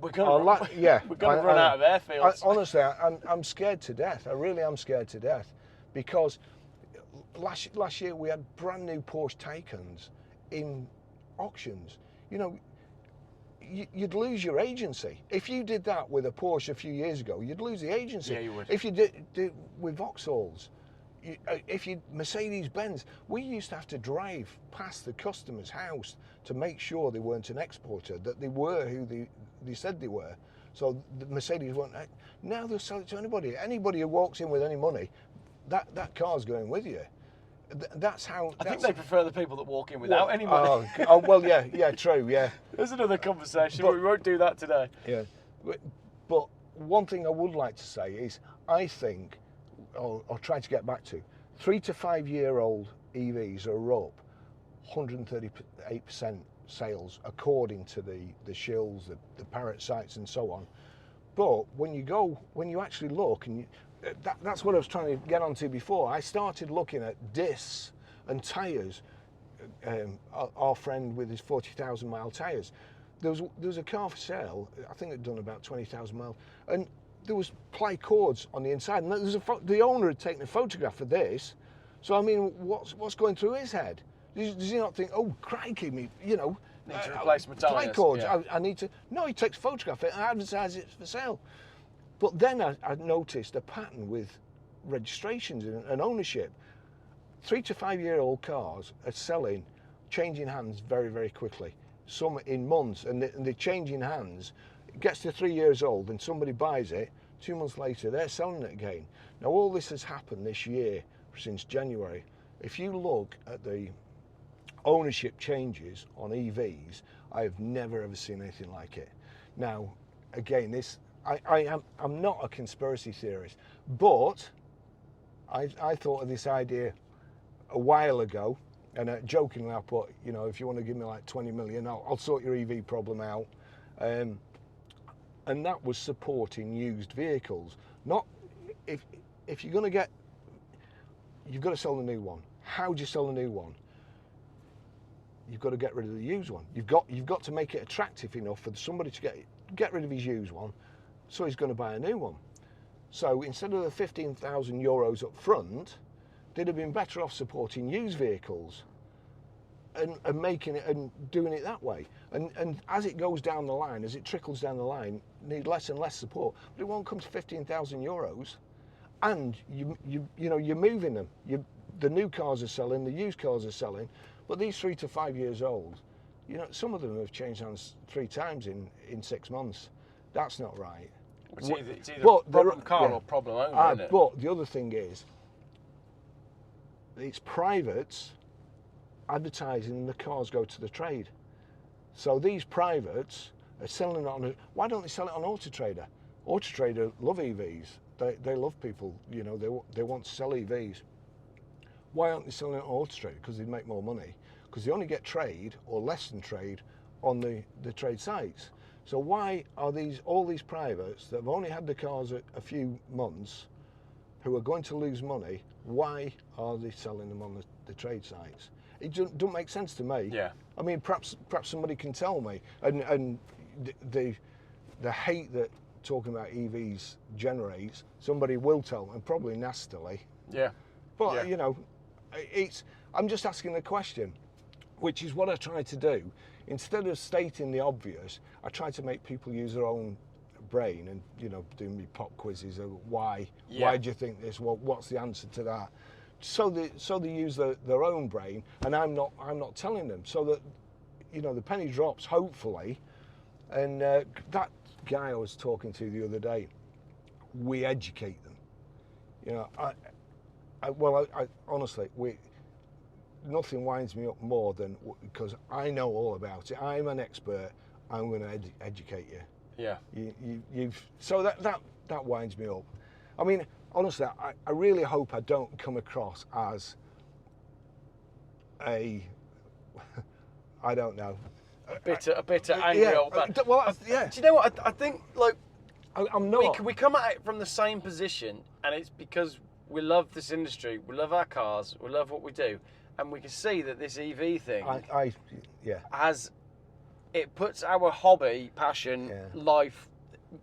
going to run out of airfields. Honestly, I'm scared to death. I really am scared to death, because last year we had brand new Porsche Taycans in auctions. You'd lose your agency if you did that with a Porsche a few years ago. You'd lose the agency. Yeah, you would. If you did with Vauxhalls. If you Mercedes-Benz, we used to have to drive past the customer's house to make sure they weren't an exporter, that they were who they said they were. So the Mercedes weren't. Now they'll sell it to anybody. Anybody who walks in with any money, that car's going with you. That's how. I think they prefer the people that walk in without any money. Oh well, yeah, true, yeah. There's another conversation, but we won't do that today. Yeah, but one thing I would like to say is, I think, or try to get back to, 3 to 5 year old EVs are up 138% sales according to the shills, the Parrot sites and so on. But when you actually look, and that's what I was trying to get onto before. I started looking at discs and tyres. Our friend with his 40,000 mile tyres, there was a car for sale. I think it'd done about 20,000 miles, and there was ply cords on the inside, and the owner had taken a photograph of this. So I mean, what's going through his head? Does he not think, oh crikey, me, need to replace my tyres? Ply cords. Yeah. I need to. No, he takes a photograph of it and advertises it for sale. But then I noticed a pattern with registrations and ownership. 3 to 5 year old cars are selling, changing hands very, very quickly. Some in months, and they're changing hands. It gets to 3 years old and somebody buys it. 2 months later, they're selling it again. Now, all this has happened this year since January. If you look at the ownership changes on EVs, I have never ever seen anything like it. Now, again, I'm not a conspiracy theorist, but I thought of this idea a while ago, and jokingly I put, if you want to give me like 20 million, I'll sort your EV problem out. And that was supporting used vehicles. Not if you're going to get, you've got to sell the new one. How do you sell the new one? You've got to get rid of the used one. You've got to make it attractive enough for somebody to get rid of his used one, so he's going to buy a new one. So instead of the €15,000 up front, they'd have been better off supporting used vehicles and making it and doing it that way. And as it goes down the line, as it trickles down the line, need less and less support. But it won't come to €15,000, and you're moving them. The new cars are selling, the used cars are selling, but these 3 to 5 years old, some of them have changed hands 3 times in 6 months. That's not right. It's either problem car yeah. or problem owner, isn't it? But the other thing is, it's privates advertising the cars go to the trade. So these privates are selling it on. Why don't they sell it on AutoTrader? AutoTrader love EVs. They love people. You know, they want to sell EVs. Why aren't they selling it on AutoTrader? Because they'd make more money. Because they only get trade or less than trade on the trade sites. So why are all these privates that have only had the cars a few months, who are going to lose money, why are they selling them on the trade sites? It don't make sense to me. Yeah. I mean, perhaps somebody can tell me. And the hate that talking about EVs generates, somebody will tell, and probably nastily. Yeah. But yeah. you know, I'm just asking the question, which is what I try to do. Instead of stating the obvious, I try to make people use their own brain and, you know, do me pop quizzes of why do you think this? What's the answer to that? So they use their own brain, and I'm not telling them, so that, you know, the penny drops hopefully. And that guy I was talking to the other day, we educate them. You know, I honestly, nothing winds me up more than, because I know all about it. I'm an expert. I'm going to educate you. Yeah. So that winds me up. I mean, honestly, I really hope I don't come across as I don't know. A bitter, angry old man. Well, yeah. Do you know what? I think, like, I'm not. We come at it from the same position, and it's because we love this industry, we love our cars, we love what we do, and we can see that this EV thing it puts our hobby, passion, life,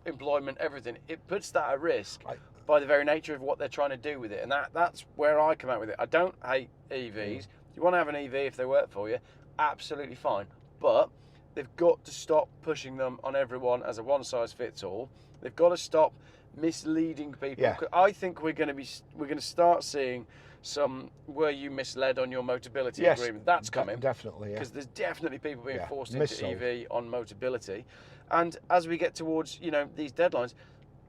employment, everything, it puts that at risk by the very nature of what they're trying to do with it. And that's where I come out with it. I don't hate EVs. If you want to have an EV, if they work for you, absolutely fine. But they've got to stop pushing them on everyone as a one-size-fits-all. They've got to stop misleading people. Yeah. I think we're going to start seeing some, were you misled on your Motability agreement? That's coming. Definitely, yeah. Because there's definitely people being forced into Mis-sold. EV on Motability. And as we get towards, you know, these deadlines,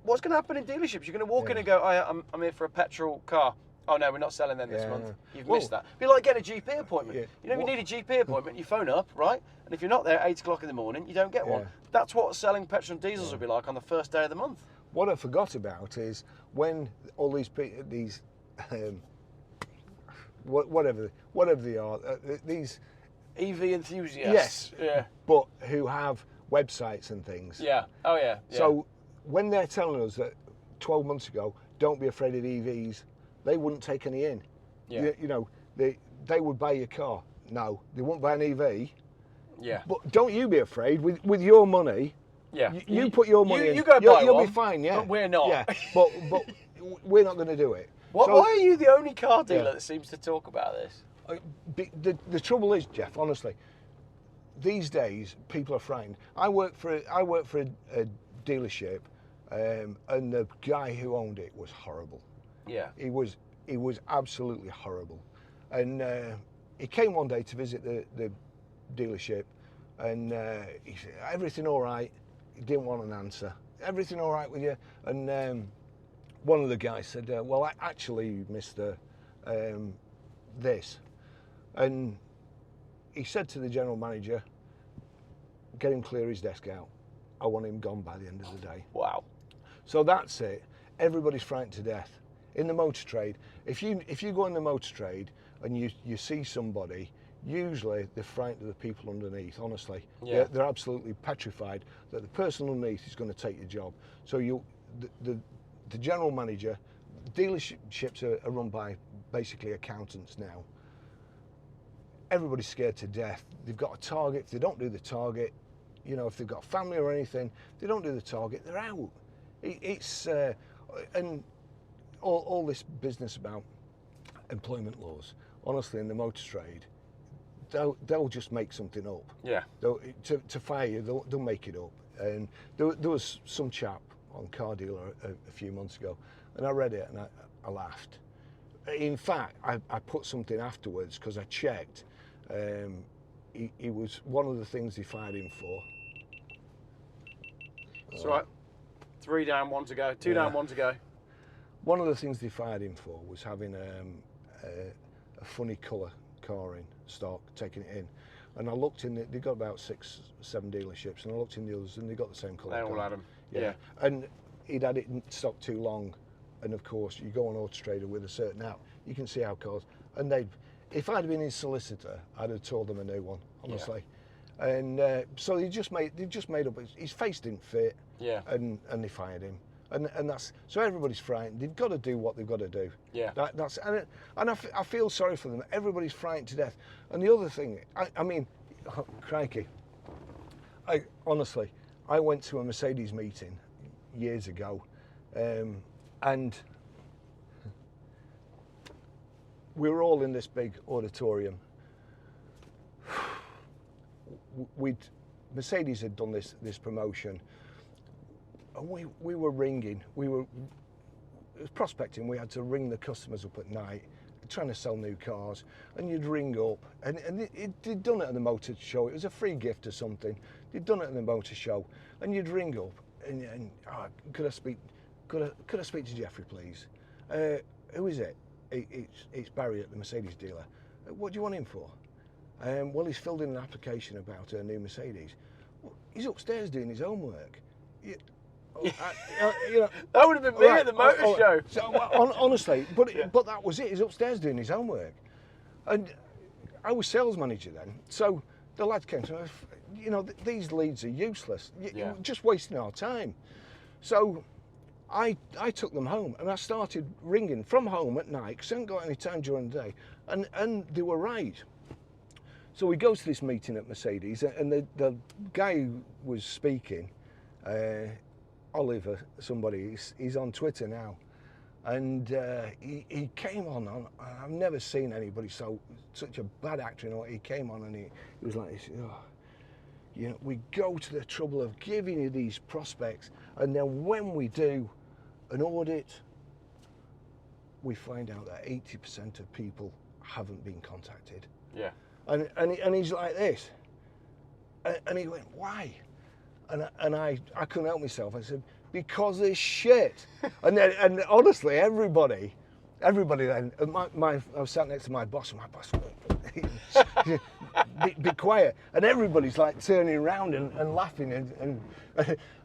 what's going to happen in dealerships? You're going to walk in and go, I'm here for a petrol car. Oh no, we're not selling them this month. You've missed that. Be like getting a GP appointment. Yeah. You know, if you need a GP appointment, you phone up, right? And if you're not there at 8 o'clock in the morning, you don't get one. That's what selling petrol and diesels will be like on the first day of the month. What I forgot about is when all these whatever they are, these EV enthusiasts. Yes. Yeah. But who have websites and things. Yeah. Oh yeah. So when they're telling us that 12 months ago, don't be afraid of EVs, they wouldn't take any in. Yeah. You know, they would buy your car. No, they wouldn't buy an EV. Yeah. But don't you be afraid with your money. Yeah. You put your money in. You go buy you'll one. Be fine. Yeah. But we're not. Yeah. But we're not going to do it. Why are you the only car dealer that seems to talk about this? The trouble is, Geoff, honestly, these days people are frightened. I work for a dealership, and the guy who owned it was horrible. Yeah. He was absolutely horrible, and he came one day to visit the dealership, and he said, "Everything all right?" He didn't want an answer. "Everything all right with you?" And one of the guys said, "Well, actually, Mister, this," and he said to the general manager, "Get him clear his desk out. I want him gone by the end of the day." Wow. So that's it. Everybody's frightened to death. In the motor trade, if you go in the motor trade and you see somebody, usually they're frightened of the people underneath, honestly. Yeah. They're absolutely petrified that the person underneath is going to take your job. So the general manager, dealerships are run by basically accountants now. Everybody's scared to death. They've got a target. If they don't do the target, you know, if they've got family or anything, if they don't do the target, they're out. It's and all this business about employment laws, honestly, in the motor trade, they'll just make something up. Yeah. To fire you, they'll make it up. And there was some chap on Car Dealer a few months ago, and I read it and I laughed. In fact, I put something afterwards because I checked. He was one of the things they fired him for. That's right. 3 down, 1 to go. 2 down, 1 to go. One of the things they fired him for was having a funny colour car in stock, taking it in. And I looked in, they got about 6, 7 dealerships, and I looked in the others, and they got the same colour. They all had them. Yeah. And he'd had it in stock too long. And of course, you go on AutoTrader with a certain app, you can see how cars, and if I'd been his solicitor, I'd have told them a new one, honestly. Yeah. And so they just made up, his face didn't fit, and they fired him. And that's, so everybody's frightened. They've got to do what they've got to do. Yeah. And I feel sorry for them. Everybody's frightened to death. And the other thing, I mean, oh, crikey, honestly, I went to a Mercedes meeting years ago, and we were all in this big auditorium. Mercedes had done this promotion, and we were ringing. It was prospecting. We had to ring the customers up at night, trying to sell new cars, and you'd ring up, and they'd done it at the motor show. It was a free gift or something. They'd done it at the motor show, and you'd ring up, and could I speak to Geoffrey, please? Who is it? It's Barrie at the Mercedes dealer. What do you want him for? Well, he's filled in an application about a new Mercedes. Well, he's upstairs doing his homework. You know, that would have been me at the motor show. So, honestly, but that was it. He's upstairs doing his homework, and I was sales manager then. So the lad came to me. You know, these leads are useless. You're just wasting our time. So I took them home, and I started ringing from home at night because I hadn't got any time during the day, and they were right. So we go to this meeting at Mercedes, and the guy who was speaking, Oliver, somebody, he's on Twitter now, and he came on. I've never seen anybody such a bad actor. You know, he came on and he was like, you know, we go to the trouble of giving you these prospects, and then when we do an audit, we find out that 80% of people haven't been contacted. Yeah. And he's like this, and he went, why? And I couldn't help myself. I said, because they're shit. and honestly, everybody then, I was sat next to my boss, and my boss went, be quiet. And everybody's like turning around and laughing.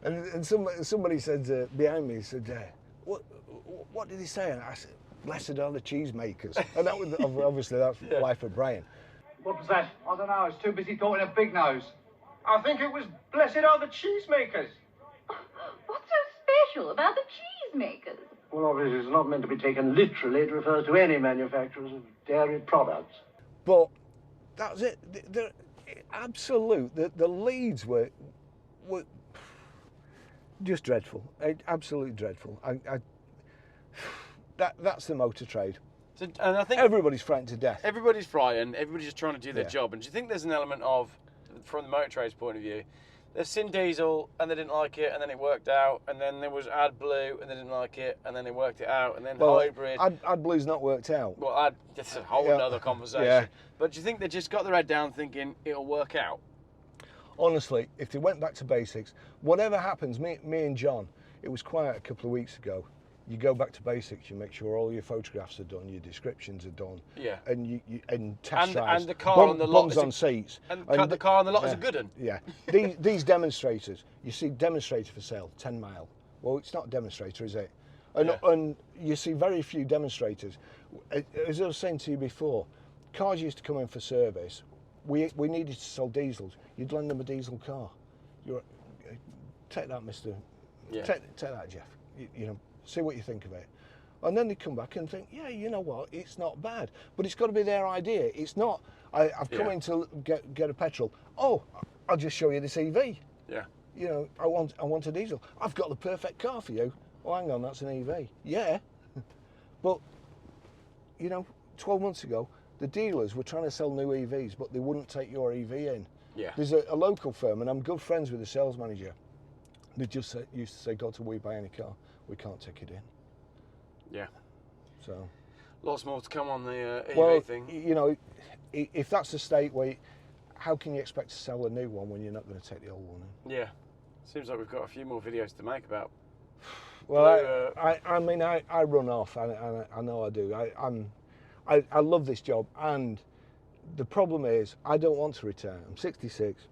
And somebody said behind me, said, what did he say? And I said, blessed are the cheesemakers. And that was, obviously, that's Life of Brian. What was that? I don't know. I was too busy talking to Big Nose. I think it was blessed are the cheesemakers. What's so special about the cheesemakers? Well, obviously, it's not meant to be taken literally. It refers to any manufacturers of dairy products. But that's it. They're absolute. The leads were just dreadful. Absolutely dreadful. That's the motor trade. So, and I think everybody's frightened to death. Everybody's frightened. Everybody's just trying to do their job. And do you think there's an element of, from the motor trade's point of view, they've seen diesel and they didn't like it, and then it worked out, and then there was AdBlue and they didn't like it, and then they worked it out, and then hybrid. AdBlue's not worked out. Well, that's a whole other conversation. Yeah. But do you think they just got their head down thinking it'll work out? Honestly, if they went back to basics, whatever happens, me and John, it was quiet a couple of weeks ago. You go back to basics. You make sure all your photographs are done, your descriptions are done, and and test drives, and the car on the lot bums on seats, and the car on the lot is a good one. Yeah, these demonstrators. You see demonstrator for sale, 10 mile. Well, it's not a demonstrator, is it? And you see very few demonstrators. As I was saying to you before, cars used to come in for service. We needed to sell diesels. You'd lend them a diesel car. Take that, Mister. Yeah. Take that, Geoff. You know. See what you think of it. And then they come back and think, yeah, you know what, it's not bad. But it's got to be their idea. It's not, I've come in to get a petrol. Oh, I'll just show you this EV. Yeah. You know, I want a diesel. I've got the perfect car for you. Oh, hang on, that's an EV. Yeah. But, you know, 12 months ago, the dealers were trying to sell new EVs, but they wouldn't take your EV in. Yeah. There's a local firm, and I'm good friends with the sales manager. They just used to say, God, till we buy any car, we can't take it in. Yeah. So. Lots more to come on the EV thing. You know, if that's the state where, how can you expect to sell a new one when you're not going to take the old one in? Yeah. Seems like we've got a few more videos to make about Well, I mean, I run off. I know I do. I love this job, and the problem is I don't want to retire. I'm 66.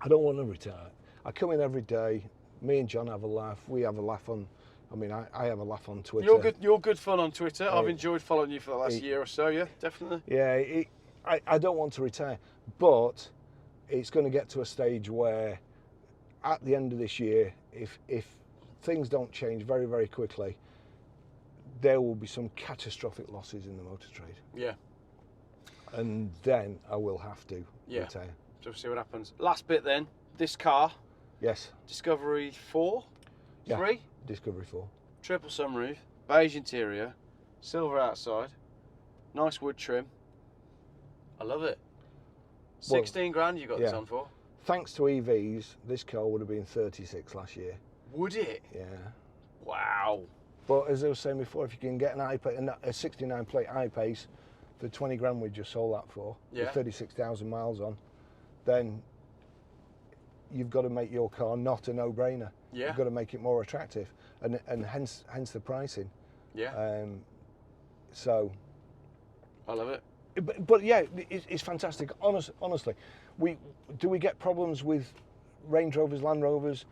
I don't want to retire. I come in every day. Me and John have a laugh. We have a laugh on. I mean, I have a laugh on Twitter. You're good fun on Twitter. I've enjoyed following you for the last year or so. Yeah, definitely. Yeah, I don't want to retire, but it's going to get to a stage where, at the end of this year, if things don't change very, very quickly, there will be some catastrophic losses in the motor trade. Yeah. And then I will have to retire. So we'll see what happens. Last bit then. This car. Yes. Discovery 4? Yeah. 3? Discovery 4. Triple sunroof, beige interior, silver outside, nice wood trim. I love it. 16 grand you got this on for. Thanks to EVs, this car would have been 36 last year. Would it? Yeah. Wow. But as I was saying before, if you can get a 69 plate I-Pace for 20 grand we just sold that for, with 36,000 miles on, then you've got to make your car not a no-brainer. Yeah. You've got to make it more attractive, and hence the pricing. Yeah. So. I love it. But yeah, it's fantastic. Honestly, do we get problems with Range Rovers, Land Rovers?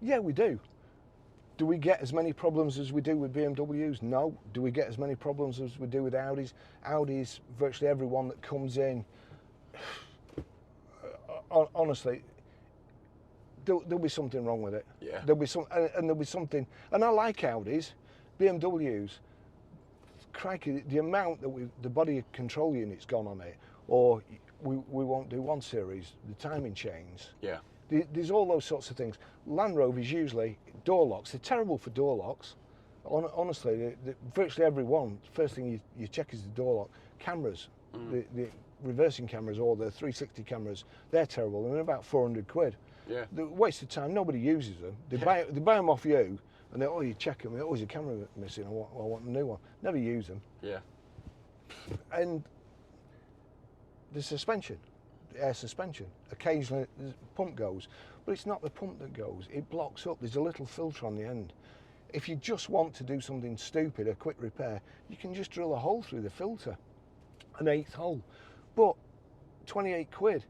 Yeah, we do. Do we get as many problems as we do with BMWs? No. Do we get as many problems as we do with Audis? Audis, virtually everyone that comes in. Honestly, there'll be something wrong with it. Yeah. There'll be something. And I like Audis, BMWs. Crikey, the amount that the body control unit's gone on it, or we won't do 1 Series, the timing chains. Yeah. There's all those sorts of things. Land Rovers usually door locks. They're terrible for door locks. Honestly, virtually every one. First thing you check is the door lock. Cameras, the reversing cameras or the 360 cameras, they're terrible. And they're about 400 quid. Yeah. The waste of time. Nobody uses them. They buy them off you. And you check them, there's a camera missing, I want a new one. Never use them. Yeah. And the suspension, the air suspension, occasionally the pump goes, but it's not the pump that goes, it blocks up, there's a little filter on the end. If you just want to do something stupid, a quick repair, you can just drill a hole through the filter, an 8th hole. But 28 quid,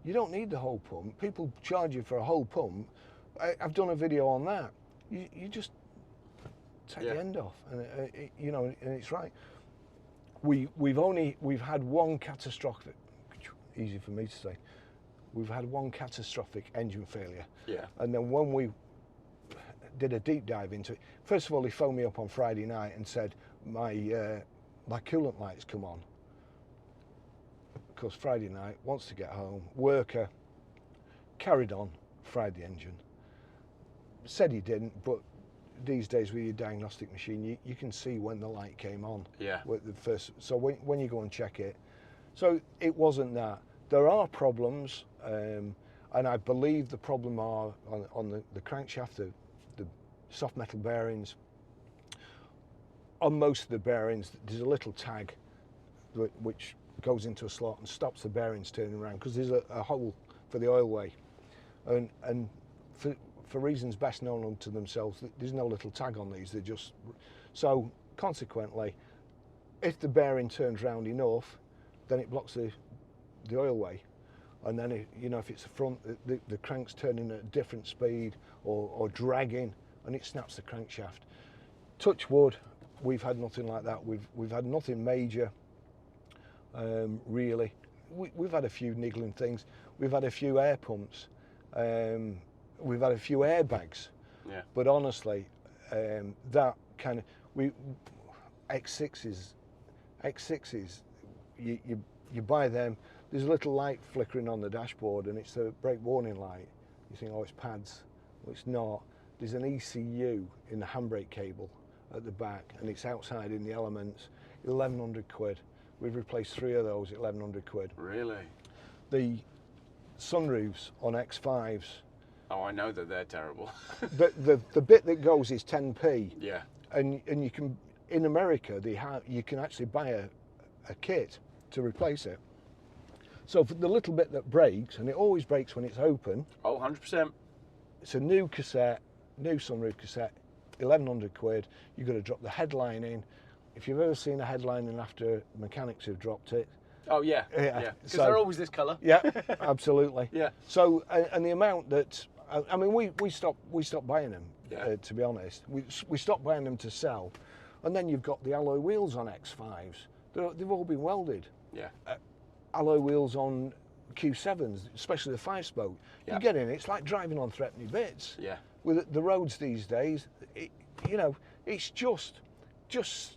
you don't need the whole pump. People charge you for a whole pump. I've done a video on that. You just take the end off, and and it's right. We've had one catastrophic. Easy for me to say. We've had one catastrophic engine failure. Yeah. And then when we did a deep dive into it, first of all, he phoned me up on Friday night and said my coolant lights come on. Because Friday night, wants to get home, worker, carried on, fried the engine. Said he didn't, but these days with your diagnostic machine, you can see when the light came on. Yeah. With the first, so when you go and check it, so it wasn't that. There are problems, and I believe the problem are on the crankshaft, the soft metal bearings. On most of the bearings, there's a little tag which goes into a slot and stops the bearings turning around because there's a hole for the oil way, and for reasons best known unto themselves, there's no little tag on these. They're just so. Consequently, if the bearing turns round enough, then it blocks the oil way, and then if it's the front, the crank's turning at a different speed or dragging, and it snaps the crankshaft. Touch wood, we've had nothing like that. We've had nothing major, really. We've had a few niggling things. We've had a few air pumps. We've had a few airbags, but honestly, that kind of X6s, you buy them. There's a little light flickering on the dashboard, and it's a brake warning light. You think, oh, it's pads. Well, it's not. There's an ECU in the handbrake cable at the back, and it's outside in the elements. 1,100 quid. We've replaced 3 of those at 1,100 quid. Really? The sunroofs on X5s. Oh, I know that they're terrible. the bit that goes is 10p. Yeah. And you can, in America, you can actually buy a kit to replace it. So for the little bit that breaks, and it always breaks when it's open. Oh, 100%. It's a new cassette, new sunroof cassette, 1,100 quid. You've got to drop the headline in. If you've ever seen a headline in after mechanics have dropped it. Oh yeah. Yeah. Because they're always this colour. Yeah, absolutely. Yeah. So, and the amount that, I mean, we stopped buying them, to be honest. We stopped buying them to sell. And then you've got the alloy wheels on X5s. They've all been welded. Yeah. Alloy wheels on Q7s, especially the 5-spoke. Yeah. You get in, it's like driving on threepenny bits. Yeah. With the roads these days, you know, it's just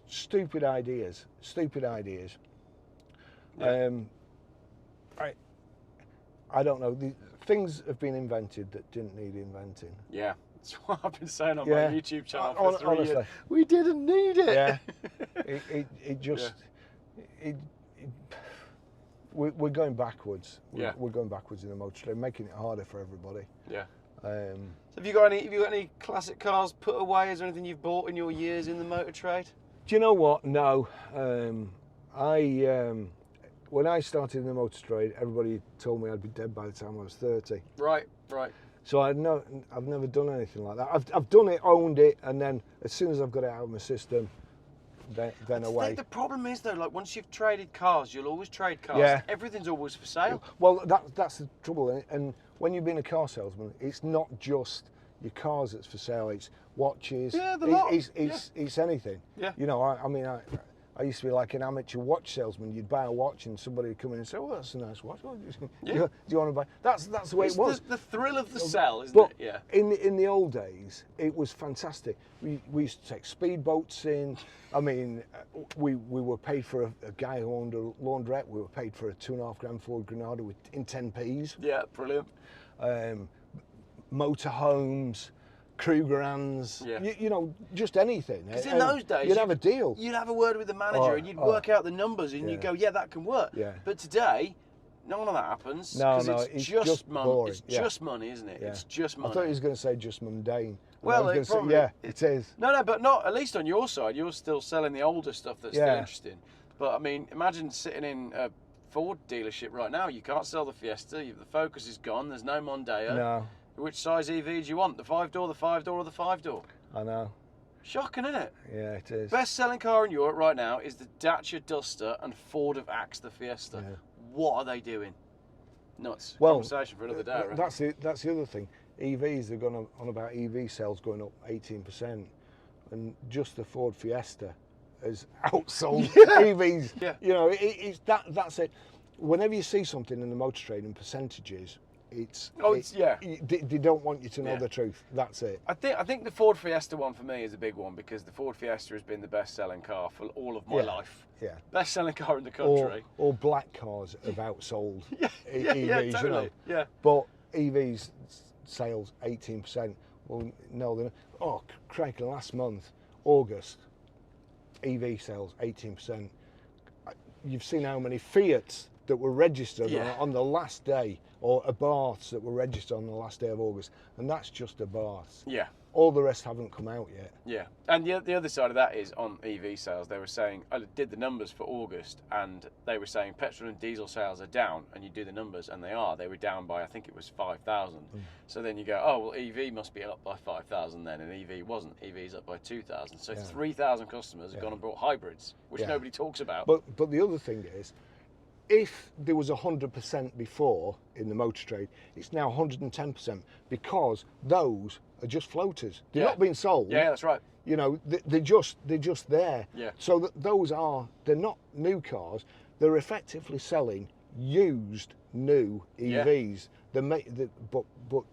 stupid ideas. Stupid ideas. Yeah. I don't know. Things have been invented that didn't need inventing. Yeah. That's what I've been saying on my YouTube channel for 3 honestly. years. We didn't need it. Yeah. it just. We're going backwards. We're going backwards in the motor trade, making it harder for everybody. Yeah. So have you got any classic cars put away? Is there anything you've bought in your years in the motor trade? Do you know what? No. When I started in the motor trade, everybody told me I'd be dead by the time I was 30. Right. So I've never done anything like that. I've done it, owned it, and then as soon as I've got it out of my system, then away. I think the problem is though, like once you've traded cars, you'll always trade cars. Yeah. Everything's always for sale. Well, that's the trouble. And when you've been a car salesman, it's not just your cars that's for sale. It's watches. Yeah, the lot. It's anything. Yeah. You know, I mean, I used to be like an amateur watch salesman. You'd buy a watch and somebody would come in and say, "Oh, that's a nice watch. Do you want to buy?" That's the way it was. The thrill of the sell, isn't but it? Yeah. In the old days, it was fantastic. We used to take speedboats in. I mean, we were paid for a guy who owned a laundrette. We were paid for a 2.5 grand Ford Granada in 10p's. Yeah, brilliant. Motorhomes, Krugerrands, you know, just anything. Because in those days, you'd have a deal. You'd have a word with the manager and you'd work out the numbers and you'd go, yeah, that can work. Yeah. But today, none of that happens. No, it's just money. boring. It's just money, isn't it? Yeah. It's just money. I thought he was going to say just mundane. Well, it is. No, but not, at least on your side, you're still selling the older stuff that's still interesting. But I mean, imagine sitting in a Ford dealership right now. You can't sell the Fiesta. The Focus is gone. There's no Mondeo. No. Which size EV do you want? The 5-door, the 5-door, or the 5-door? I know. Shocking, isn't it? Yeah, it is. Best-selling car in Europe right now is the Dacia Duster, and Ford have axed the Fiesta. Yeah. What are they doing? Nuts. Well, conversation for another day, right? That's the other thing. EVs, they're going on about EV sales going up 18%, and just the Ford Fiesta has outsold EVs. Yeah. You know, that's it. Whenever you see something in the motor trade in percentages, they don't want you to know the truth. That's it. I think the Ford Fiesta one for me is a big one because the Ford Fiesta has been the best-selling car for all of my life. Yeah. Best-selling car in the country. Or black cars have outsold EVs. Yeah, totally. You know. Yeah. But EVs sales 18%. Well, no, they're not. Oh, crikey! Last month, August, EV sales 18%. You've seen how many Fiats that were registered on the last day, or Abarths that were registered on the last day of August, and that's just Abarths. Yeah. All the rest haven't come out yet. Yeah, and the other side of that is on EV sales. They were saying, I did the numbers for August, and they were saying petrol and diesel sales are down, and you do the numbers, and they are. They were down by, I think it was 5,000. So then you go, oh, well, EV must be up by 5,000 then, and EV wasn't. EV's up by 2,000. So 3,000 customers have gone and bought hybrids, which nobody talks about. But the other thing is, if there was 100% before in the motor trade, it's now 110% because those are just floaters. They're not being sold. Yeah, that's right. You know, they're just there. Yeah. So they're not new cars. They're effectively selling used new EVs. But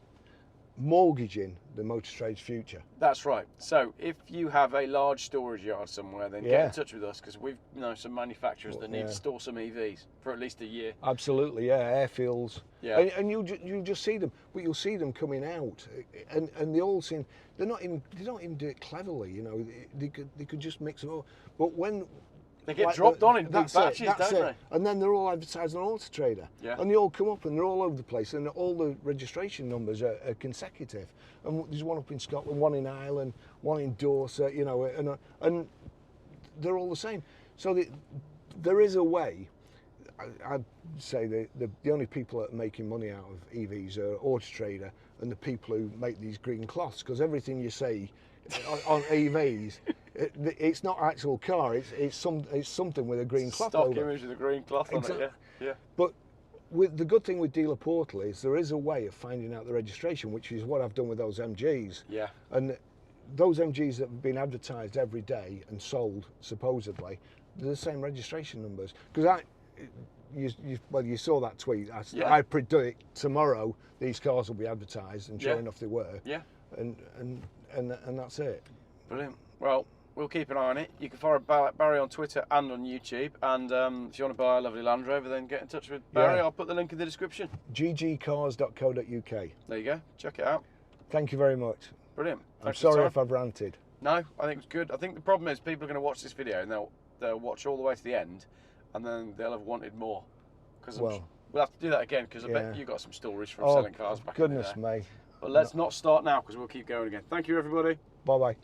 mortgaging the motor trade's future. That's right. So if you have a large storage yard somewhere, then get in touch with us because we've some manufacturers that need to store some EVs for at least a year. Absolutely, airfields. Yeah. And you just see them, but you'll see them coming out, and they all seem they don't even do it cleverly. You know, they could just mix them up. But when they get dropped on in big batches, don't they? And then they're all advertised on AutoTrader. Yeah. And they all come up and they're all over the place, and all the registration numbers are consecutive. And there's one up in Scotland, one in Ireland, one in Dorset, you know, and they're all the same. So there is a way. I'd say the only people that are making money out of EVs are AutoTrader and the people who make these green cloths, because everything you see on EVs. It's not actual car. It's something with a green cloth Stock over. image with a green cloth on it. Yeah. But the good thing with Dealer Portal is there is a way of finding out the registration, which is what I've done with those MGs. Yeah. And those MGs that have been advertised every day and sold supposedly, they're the same registration numbers. Because you saw that tweet. I predict tomorrow these cars will be advertised, and sure enough they were. Yeah. And that's it. Brilliant. Well, we'll keep an eye on it. You can follow Barrie on Twitter and on YouTube. And if you want to buy a lovely Land Rover, then get in touch with Barrie. I'll put the link in the description. ggcars.co.uk. There you go. Check it out. Thank you very much. Brilliant. I'm sorry if I've ranted. No, I think it was good. I think the problem is people are going to watch this video and they'll watch all the way to the end, and then they'll have wanted more. Because we'll have to do that again, because I bet you got some stories from selling cars back in the day. Goodness me. But let's not start now, because we'll keep going again. Thank you, everybody. Bye-bye.